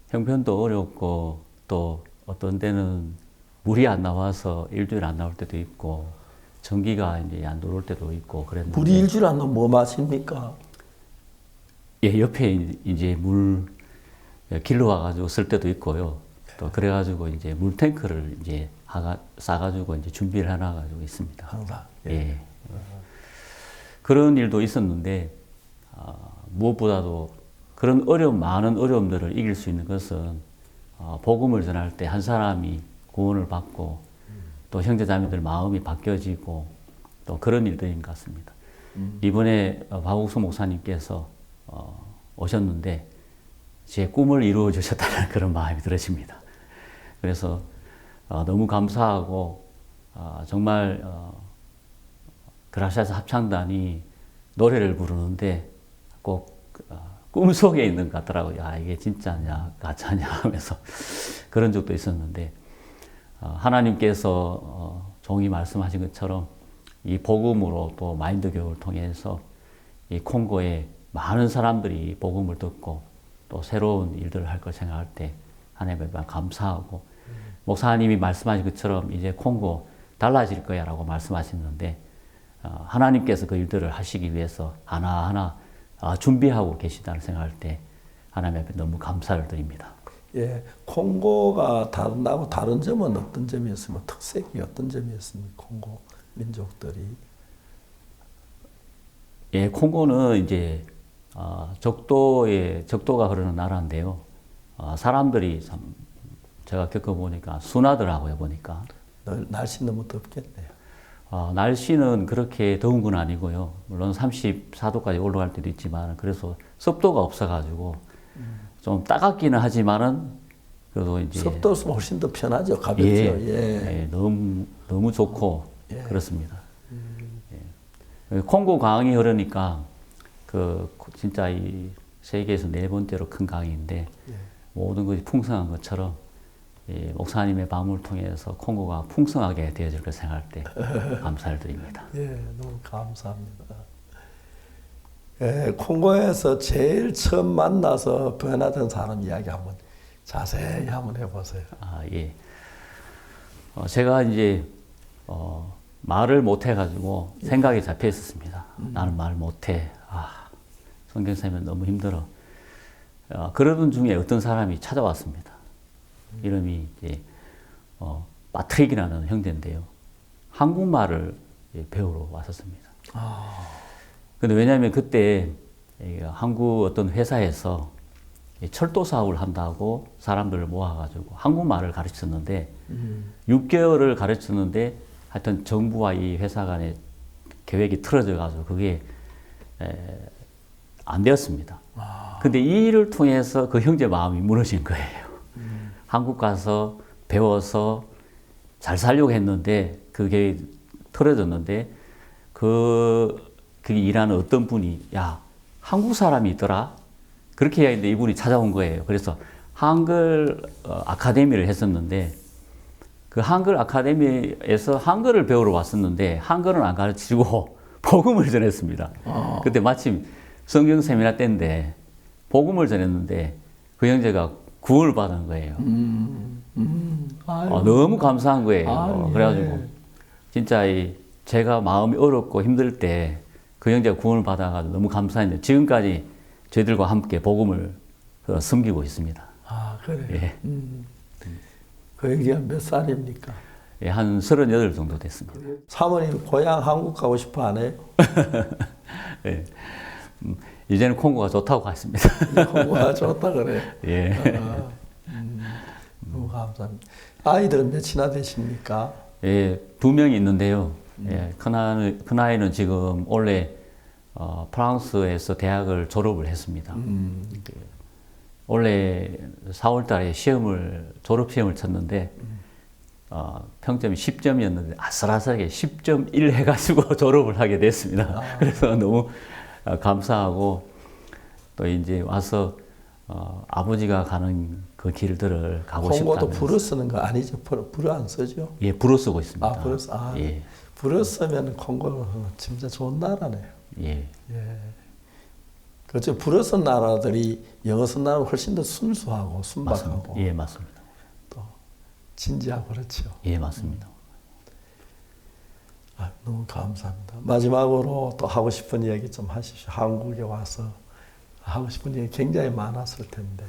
형편도 어렵고 또 어떤 데는 물이 안 나와서 일주일 안 나올 때도 있고 전기가 이제 안 들어올 때도 있고 그랬는데, 물이 일주일 안 나오면 뭐 마십니까? 예, 옆에 이제 물 길러 와가지고 쓸 때도 있고요. 또 그래가지고 이제 물 탱크를 이제 싸가지고 이제 준비를 해놔가지고 있습니다. 항상. 예. 그런 일도 있었는데 무엇보다도 그런 많은 어려움들을 이길 수 있는 것은 복음을 전할 때 한 사람이 구원을 받고 또 형제자매들 마음이 바뀌어지고 또 그런 일들인 것 같습니다. 이번에 박옥수 목사님께서 오셨는데 제 꿈을 이루어 주셨다는 그런 마음이 들어집니다. 그래서 너무 감사하고 정말 그라시아스 합창단이 노래를 부르는데 꼭 꿈속에 있는 것 같더라고요. 아, 이게 진짜냐 가짜냐 하면서 그런 적도 있었는데 하나님께서 종이 말씀하신 것처럼 이 복음으로 또 마인드 교육을 통해서 이 콩고에 많은 사람들이 복음을 듣고 또 새로운 일들을 할 걸 생각할 때 하나님께 감사하고 목사님이 말씀하신 것처럼 이제 콩고 달라질 거야 라고 말씀하셨는데 하나님께서 그 일들을 하시기 위해서 하나하나 준비하고 계시다는 생각할 때 하나님 앞에 너무 감사를 드립니다. 예, 콩고가 나하고 다른 점은 어떤 점이었습니까? 특색이 어떤 점이었습니까? 콩고 민족들이. 예, 콩고는 이제 적도가 흐르는 나라인데요. 사람들이 참 제가 겪어보니까 순하더라고요, 보니까. 날씨 너무 덥겠네요. 날씨는 그렇게 더운 건 아니고요. 물론 34도까지 올라갈 때도 있지만 그래서 습도가 없어가지고 좀 따갑기는 하지만은 그래도 이제 습도 없으면 훨씬 더 편하죠, 가볍죠. 예, 너무 좋고 그렇습니다. 예. 콩고 강이 흐르니까 진짜 이 세계에서 4번째로 큰 강인데 모든 것이 풍성한 것처럼 목사님의 밤을 통해서 콩고가 풍성하게 되어질 걸 생각할 때 감사를 드립니다. 예, 너무 감사합니다. 예, 콩고에서 제일 처음 만나서 변화된 사람 이야기 한번 자세히 한번 해보세요. 예. 제가 이제 말을 못해가지고 생각이 잡혀 있었습니다. 나는 말 못해. 성경 쓰면 너무 힘들어. 그러던 중에 어떤 사람이 찾아왔습니다. 이름이 이제 파트릭이라는 형제인데요. 한국말을 배우러 왔었습니다. 근데 왜냐하면 그때 한국 어떤 회사에서 철도 사업을 한다고 사람들을 모아가지고 한국말을 가르쳤는데 6개월을 가르쳤는데 하여튼 정부와 이 회사 간의 계획이 틀어져가지고 그게 안 되었습니다. 근데 이 일을 통해서 그 형제 마음이 무너진 거예요. 한국 가서 배워서 잘 살려고 했는데 그게 틀어졌는데 그게 일하는 어떤 분이 야 한국 사람이 있더라 그렇게 이야기했는데 이분이 찾아온 거예요. 그래서 한글 아카데미를 했었는데 그 한글 아카데미에서 한글을 배우러 왔었는데 한글은 안 가르치고 복음을 전했습니다. 그때 마침 성경 세미나 때인데 복음을 전했는데 그 형제가 구원을 받은 거예요. 너무 감사한 거예요. 그래가지고 진짜 제가 마음이 어렵고 힘들 때 그 형제가 구원을 받아가지고 너무 감사했는데 지금까지 저희들과 함께 복음을 섬기고 있습니다. 그래요? 예. 그 형제가 몇 살입니까? 예, 한 38 정도 됐습니다. 사모님 고향 한국 가고 싶어 안 해요? 예. 이제는 콩고가 좋다고 했습니다. 콩고가 좋다 그래요? 예. 너무 감사합니다. 아이들은 몇이나 되십니까? 예, 2명이 있는데요. 예, 큰아이는 지금 올해 프랑스에서 대학을 졸업을 했습니다. 올해 4월 달에 졸업 시험을 쳤는데 평점이 10점이었는데 아슬아슬하게 10.1 해가지고 졸업을 하게 됐습니다. 그래서 너무 감사하고 또 이제 와서 아버지가 가는 그 길들을 가고 싶다면서. 콩고도 불어 쓰는 거 아니죠? 불어 안 쓰죠? 예, 불어 쓰고 있습니다. 예. 불어 쓰면 콩고는 진짜 좋은 나라네요. 예. 그렇죠. 불어 쓴 나라들이 영어 쓴 나라는 훨씬 더 순수하고 순박하고. 맞습니다. 예, 맞습니다. 또 진지하고 그렇죠. 예, 맞습니다. 너무 감사합니다. 마지막으로 또 하고 싶은 이야기 좀 하십시오. 한국에 와서 하고 싶은 얘기 굉장히 많았을 텐데.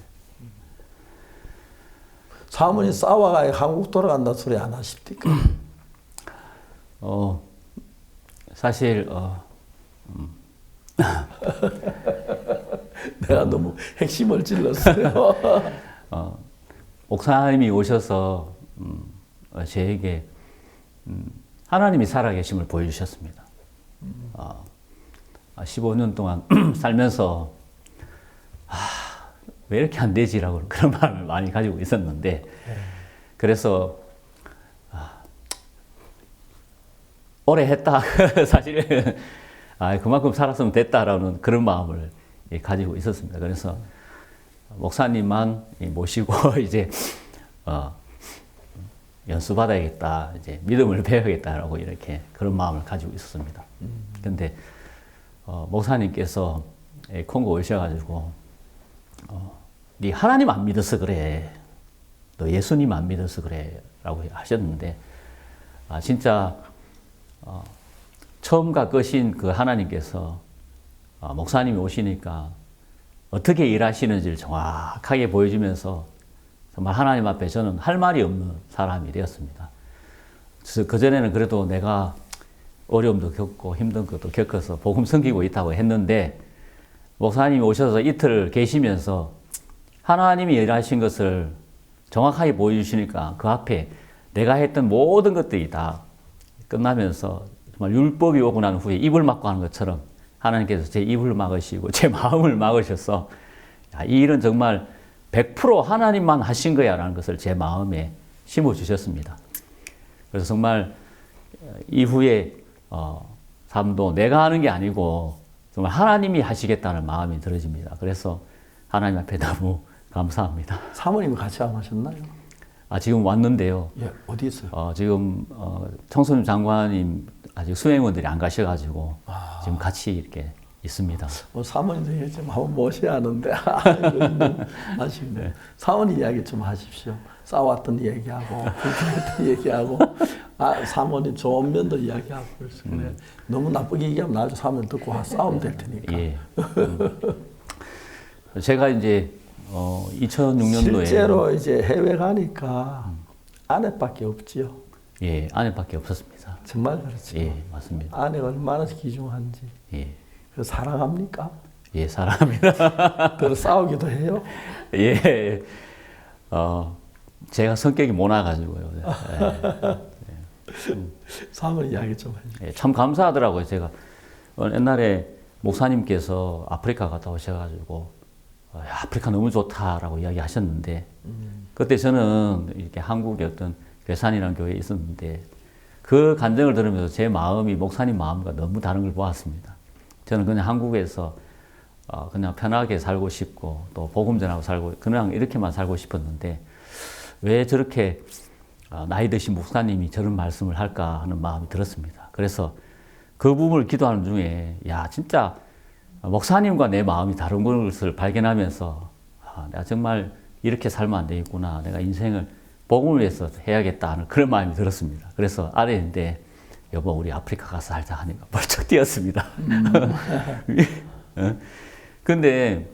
사모님 싸워가 한국 돌아간다 소리 안 하십니까? 사실 내가 너무 핵심을 찔렀어요. 목사님이 오셔서 저에게 하나님이 살아계심을 보여주셨습니다. 15년 동안 살면서 왜 이렇게 안 되지라고 그런 마음을 많이 가지고 있었는데 그래서 오래 했다. 사실 그만큼 살았으면 됐다라는 그런 마음을 가지고 있었습니다. 그래서 목사님만 모시고 이제 연수받아야겠다, 이제 믿음을 배워야겠다라고 이렇게 그런 마음을 가지고 있었습니다. 근데 목사님께서 콩고 오셔가지고 네 하나님 안 믿어서 그래, 너 예수님 안 믿어서 그래라고 하셨는데 진짜 처음과 끝인 그 하나님께서 목사님이 오시니까 어떻게 일하시는지를 정확하게 보여주면서 정말 하나님 앞에 저는 할 말이 없는 사람이 되었습니다. 그래서 그전에는 그래도 내가 어려움도 겪고 힘든 것도 겪어서 복음 섬기고 있다고 했는데 목사님이 오셔서 이틀 계시면서 하나님이 일하신 것을 정확하게 보여주시니까 그 앞에 내가 했던 모든 것들이 다 끝나면서 정말 율법이 오고 난 후에 입을 막고 하는 것처럼 하나님께서 제 입을 막으시고 제 마음을 막으셔서 이 일은 정말 100% 하나님만 하신 거야 라는 것을 제 마음에 심어주셨습니다. 그래서 정말 이후에 삶도 내가 하는 게 아니고 정말 하나님이 하시겠다는 마음이 들어집니다. 그래서 하나님 앞에 너무 감사합니다. 사모님 같이 안 하셨나요? 지금 왔는데요. 예, 어디 있어요? 지금 청소년 장관님 아직 수행원들이 안 가셔가지고 지금 같이 이렇게 있습니다. 사모님도 좀 한번 모셔야 하는데 아쉽네. 네. 사모님 이야기 좀 하십시오. 싸웠던 얘기하고 불편했던 얘기하고 사모님 좋은 면도 이야기하고 그래서 그래. 너무 나쁘게 얘기하면 나중에 사모님 듣고 싸우면 될 테니까. 예. 제가 이제 2006년도에 실제로 이제 해외 가니까 아내밖에 없지요. 예, 아내밖에 없었습니다. 정말 그렇죠. 예, 맞습니다. 아내가 얼마나 귀중한지. 예. 그래서 사랑합니까? 예, 사랑합니다. 그래서 싸우기도 해요? 예. 제가 성격이 모나가지고요. 사모님 이야기 좀 해주세요. 예, 참 감사하더라고요. 제가 옛날에 목사님께서 아프리카 갔다 오셔가지고 아프리카 너무 좋다라고 이야기하셨는데 그때 저는 이렇게 한국의 어떤 괴산이라는 교회에 있었는데 그 간증을 들으면서 제 마음이 목사님 마음과 너무 다른 걸 보았습니다. 저는 그냥 한국에서 그냥 편하게 살고 싶고 또 복음 전하고 살고 그냥 이렇게만 살고 싶었는데 왜 저렇게 나이 드신 목사님이 저런 말씀을 할까 하는 마음이 들었습니다. 그래서 그 부분을 기도하는 중에 야 진짜 목사님과 내 마음이 다른 것을 발견하면서 내가 정말 이렇게 살면 안 되겠구나. 내가 인생을 복음을 위해서 해야겠다 하는 그런 마음이 들었습니다. 그래서 아내인데 여보 우리 아프리카 가서 살자 하니까 벌쩍 뛰었습니다. 근데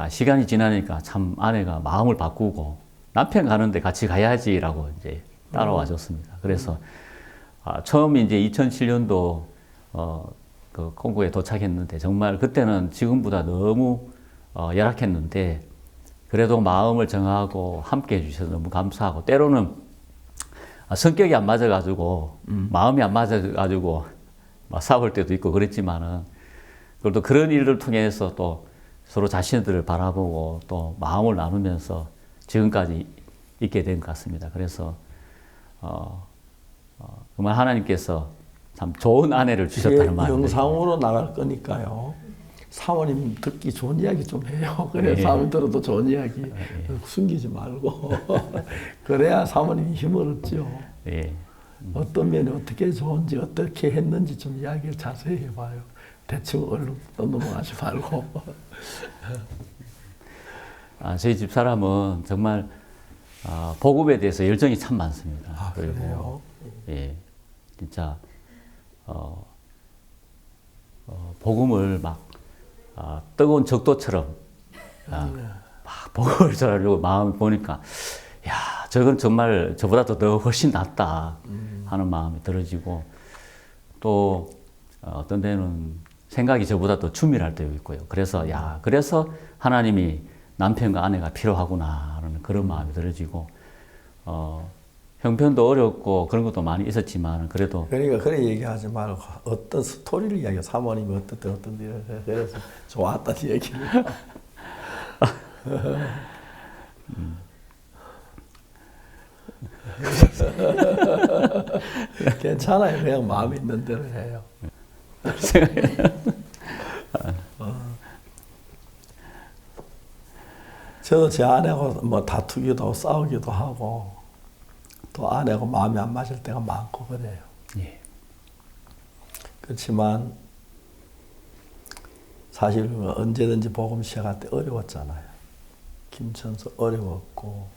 시간이 지나니까 참 아내가 마음을 바꾸고 남편 가는데 같이 가야지라고 이제 따라와 줬습니다. 그래서 처음 이제 2007년도 그 콩고에 도착했는데 정말 그때는 지금보다 너무 열악했는데 그래도 마음을 정하고 함께 해주셔서 너무 감사하고 때로는 성격이 안 맞아가지고 마음이 안 맞아가지고 막 싸울 때도 있고 그랬지만은 그래도 그런 일을 통해서 또 서로 자신들을 바라보고 또 마음을 나누면서 지금까지 있게 된 것 같습니다. 그래서 정말 하나님께서 참 좋은 아내를 주셨다는 말입니다. 영상으로 나갈 거니까요. 사모님 듣기 좋은 이야기 좀 해요. 그래야 사모님 들어도 좋은 이야기 숨기지 말고 그래야 사모님이 힘을 얻죠. 어떤 면이 어떻게 좋은지 어떻게 했는지 좀 이야기를 자세히 해봐요. 대충 얼른 넘어가지 말고. 저희 집 사람은 정말 복음에 대해서 열정이 참 많습니다. 그리고 그래요? 예, 진짜 복음을 막 뜨거운 적도처럼 막 복음을 전하려고 마음을 보니까 야 저건 정말 저보다도 더 훨씬 낫다 하는 마음이 들어지고 또 어떤 데는 생각이 저보다 더 추밀할 때도 있고요. 그래서 그래서 하나님이 남편과 아내가 필요하구나 하는 그런 마음이 들어지고 형편도 어렵고 그런 것도 많이 있었지만 그래도 그러니까 그래 얘기하지 말고 어떤 스토리를 이야기해. 사모님이 어떤 일을 그래서 좋았다는 얘기를. 괜찮아요. 그냥 마음에 있는 대로 해요. 저도 제 아내하고 뭐 다투기도 하고 싸우기도 하고 또 아내하고 마음이 안 맞을 때가 많고 그래요. 예. 그렇지만 사실 언제든지 복음 시작할 때 어려웠잖아요. 김천서 어려웠고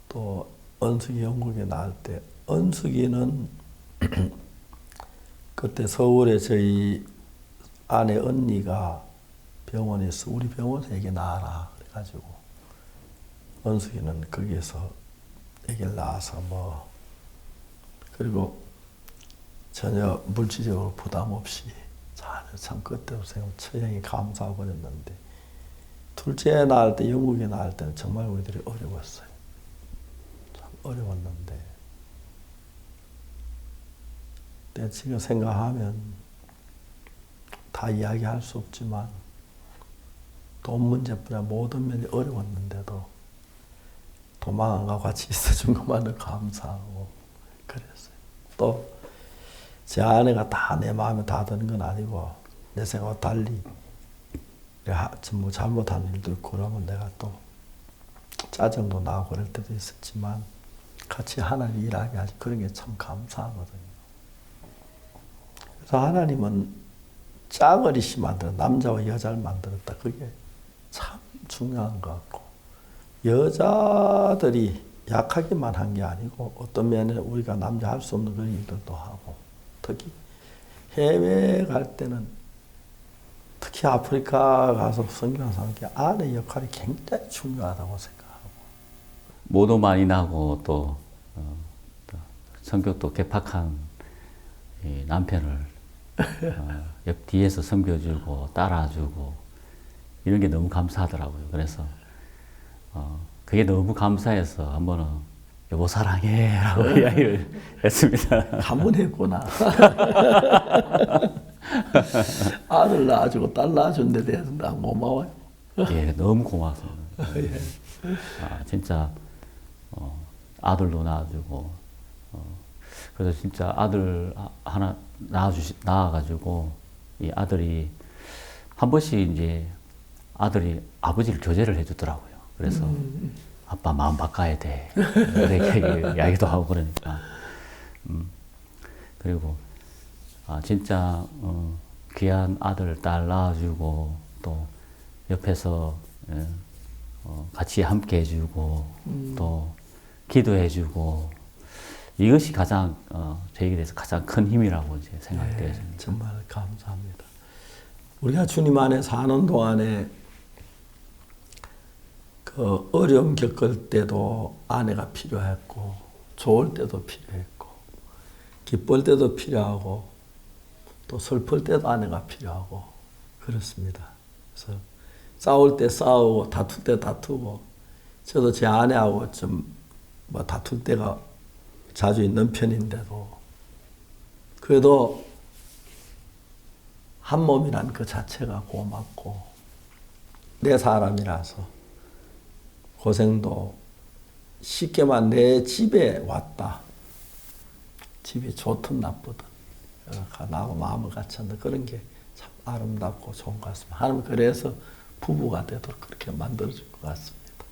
또 은숙이 영국에 나올 때 은숙이는 그때 서울에 저희 아내 언니가 병원에서 우리 병원에서 애기 낳아라 그래가지고 은숙이는 거기에서 애기를 낳아서 뭐 그리고 전혀 물질적으로 부담 없이 참 그때로 생각 처형이 감사하고 그랬는데 둘째 낳을 때 영국에 낳을 때는 정말 우리들이 어려웠어요. 참 어려웠는데 근데 지금 생각하면 다 이야기할 수 없지만 돈 문제뿐만 모든 면이 어려웠는데도 도망 안 가고 같이 있어준 것만은 감사하고 그랬어요. 또 제 아내가 다 내 마음에 다 드는 건 아니고 내 생각과 달리 뭐 잘못한 일도 있고 그러면 내가 또 짜증도 나고 그럴 때도 있었지만 같이 하나님 일하게 하지 그런 게 참 감사하거든요. 그래서 하나님은 짝어리씨 만들어 남자와 여자를 만들었다. 그게 참 중요한 것 같고 여자들이 약하기만 한 게 아니고 어떤 면에 우리가 남자 할 수 없는 그런 일들도 하고 특히 해외 갈 때는 특히 아프리카 가서 선교하는 게 아내 역할이 굉장히 중요하다고 생각하고 모도 많이 나고 또 성격도 개팍한 이 남편을 옆 뒤에서 섬겨주고 따라주고 이런 게 너무 감사하더라고요. 그래서 그게 너무 감사해서 한 번은 여보 사랑해 라고 이야기를 했습니다. 한 번 했구나. 아들 낳아주고 딸 낳아준 데 대해서 난 고마워요. 예, 너무 고맙습니다. 예. 진짜 아들도 낳아주고 그래서 진짜 아들 하나 낳아가지고 이 아들이 한 번씩 이제 아들이 아버지를 교제를 해주더라고요. 그래서 아빠 마음 바꿔야 돼. 이렇게 이야기도 하고 그러니까. 그리고 진짜 귀한 아들, 딸 낳아주고 또 옆에서 같이 함께 해주고 또 기도해주고 이것이 가장 저에게 대해서 가장 큰 힘이라고 이제 생각되어집니다. 정말 감사합니다. 우리가 주님 안에 사는 동안에 그 어려움 겪을 때도 아내가 필요했고 좋을 때도 필요했고 기쁠 때도 필요하고 또 슬플 때도 아내가 필요하고 그렇습니다. 그래서 싸울 때 싸우고 다툴 때 다투고 저도 제 아내하고 좀 뭐 다툴 때가 자주 있는 편인데도 그래도 한 몸이란 그 자체가 고맙고 내 사람이라서 고생도 쉽게만 내 집에 왔다. 집이 좋든 나쁘든 나하고 마음을 같이한다. 그런 게 참 아름답고 좋은 것 같습니다. 하나님 그래서 부부가 되도록 그렇게 만들어준 것 같습니다.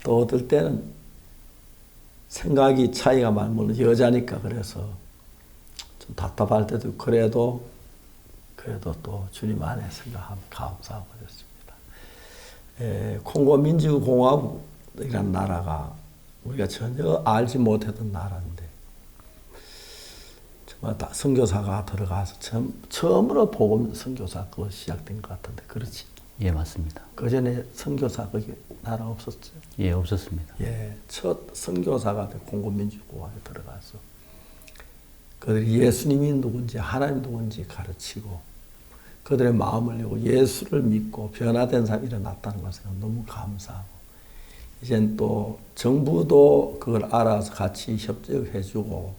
또 어떨 때는 생각이 차이가 많은 물론 여자니까 그래서 좀 답답할 때도 그래도 또 주님 안에 생각하면 감사하고 그렇습니다. 콩고 민주공화국이라는 나라가 우리가 전혀 알지 못했던 나라인데 정말 선교사가 들어가서 처음으로 복음 선교사 그거 시작된 것 같은데 그렇지 예, 맞습니다. 그 전에 선교사 거기 나라 없었죠? 예, 없었습니다. 예, 첫 선교사가 콩고민주공화국에 들어가서 그들이 예수님이 누군지 하나님 누군지 가르치고 그들의 마음을 열고 예수를 믿고 변화된 사람이 일어났다는 것을 너무 감사하고 이젠 또 정부도 그걸 알아서 같이 협력해주고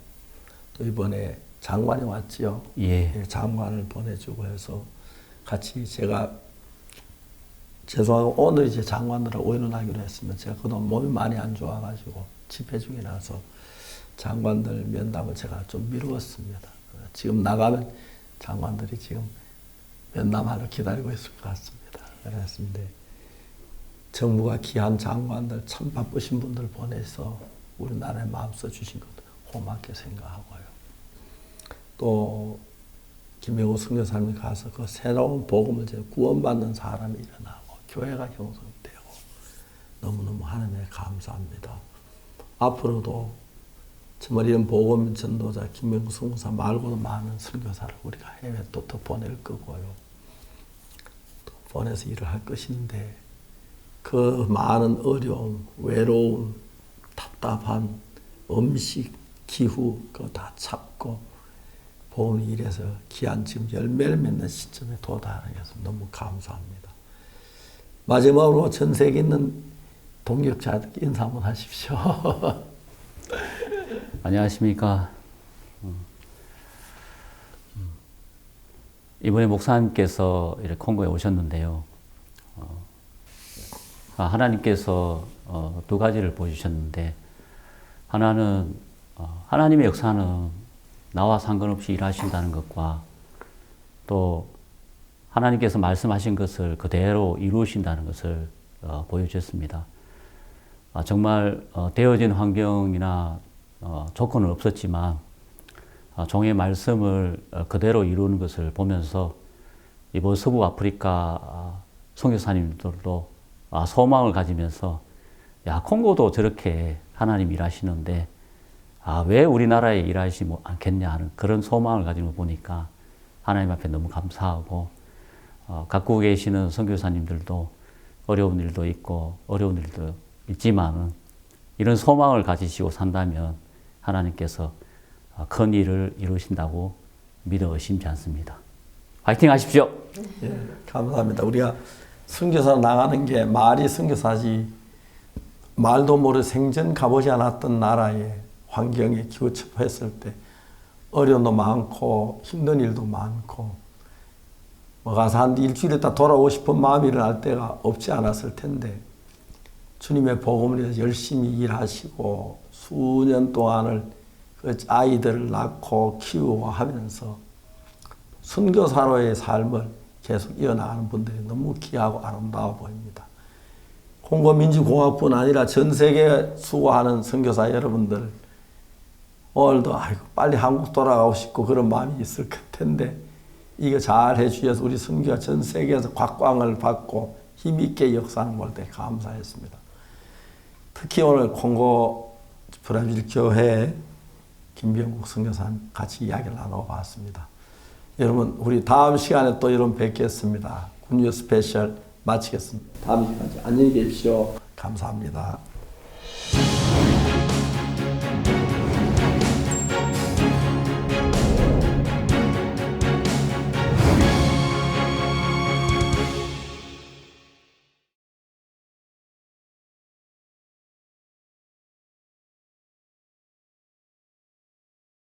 또 이번에 장관이 왔지요. 예. 장관을 보내주고 해서 같이 제가 죄송하고 오늘 이제 장관들하고 의논하기로 했습니다. 제가 그동안 몸이 많이 안 좋아가지고 집회 중에 나서 장관들 면담을 제가 좀 미루었습니다. 지금 나가면 장관들이 지금 면담하러 기다리고 있을 것 같습니다. 그랬습니다. 정부가 귀한 장관들 참 바쁘신 분들 보내서 우리나라에 마음 써주신 것도 고맙게 생각하고요. 또 김영호 선교사님이 가서 그 새로운 복음을 구원받는 사람이 일어나고 교회가 형성되고 너무너무 하나님에 감사합니다. 앞으로도 정말 이런 복음 전도자 김영호 선교사 말고도 많은 선교사를 우리가 해외 또 더 보낼 거고요. 또 보내서 일을 할 것인데 그 많은 어려움, 외로움, 답답한 음식, 기후 그거 다 참고 복음 일에서 귀한 지금 열매를 맺는 시점에 도달하게 해서 너무 감사합니다. 마지막으로 전 세계에 있는 동역자들께 인사 한번 하십시오. 안녕하십니까. 이번에 목사님께서 이렇게 콩고에 오셨는데요. 하나님께서 두 가지를 보여주셨는데 하나는 하나님의 역사는 나와 상관없이 일하신다는 것과 또 하나님께서 말씀하신 것을 그대로 이루신다는 것을 보여주셨습니다. 정말 되어진 환경이나 조건은 없었지만 종의 말씀을 그대로 이루는 것을 보면서 이번 서부 아프리카 선교사님들도 소망을 가지면서 야 콩고도 저렇게 하나님 일하시는데 왜 우리나라에 일하시지 않겠냐 하는 그런 소망을 가지는 거 보니까 하나님 앞에 너무 감사하고 각국에 계시는 선교사님들도 어려운 일도 있고 어려운 일도 있지만은 이런 소망을 가지시고 산다면 하나님께서 큰 일을 이루신다고 믿어 의심치 않습니다. 화이팅 하십시오. 예, 감사합니다. 우리가 선교사 나가는 게 말이 선교사지 말도 모르 생전 가보지 않았던 나라에 환경에 기후처했을 때 어려움도 많고 힘든 일도 많고 가서 한 일주일 있다 돌아오고 싶은 마음이 일어날 때가 없지 않았을 텐데 주님의 복음을 위해서 열심히 일하시고 수년 동안을 그 아이들을 낳고 키우고 하면서 선교사로의 삶을 계속 이어나가는 분들이 너무 귀하고 아름다워 보입니다. 콩고 민주공화국뿐 아니라 전 세계에 수고하는 선교사 여러분들 오늘도 빨리 한국 돌아가고 싶고 그런 마음이 있을 텐데 이거 잘 해주셔서 우리 선교가 전 세계에서 곽광을 받고 힘있게 역사하는 볼 때 감사했습니다. 특히 오늘 콩고 브라질 교회 김병국 선교사님 같이 이야기를 나눠봤습니다. 여러분 우리 다음 시간에 또 여러분 뵙겠습니다. 굿뉴스 스페셜 마치겠습니다. 다음 시간에 안녕히 계십시오. 감사합니다.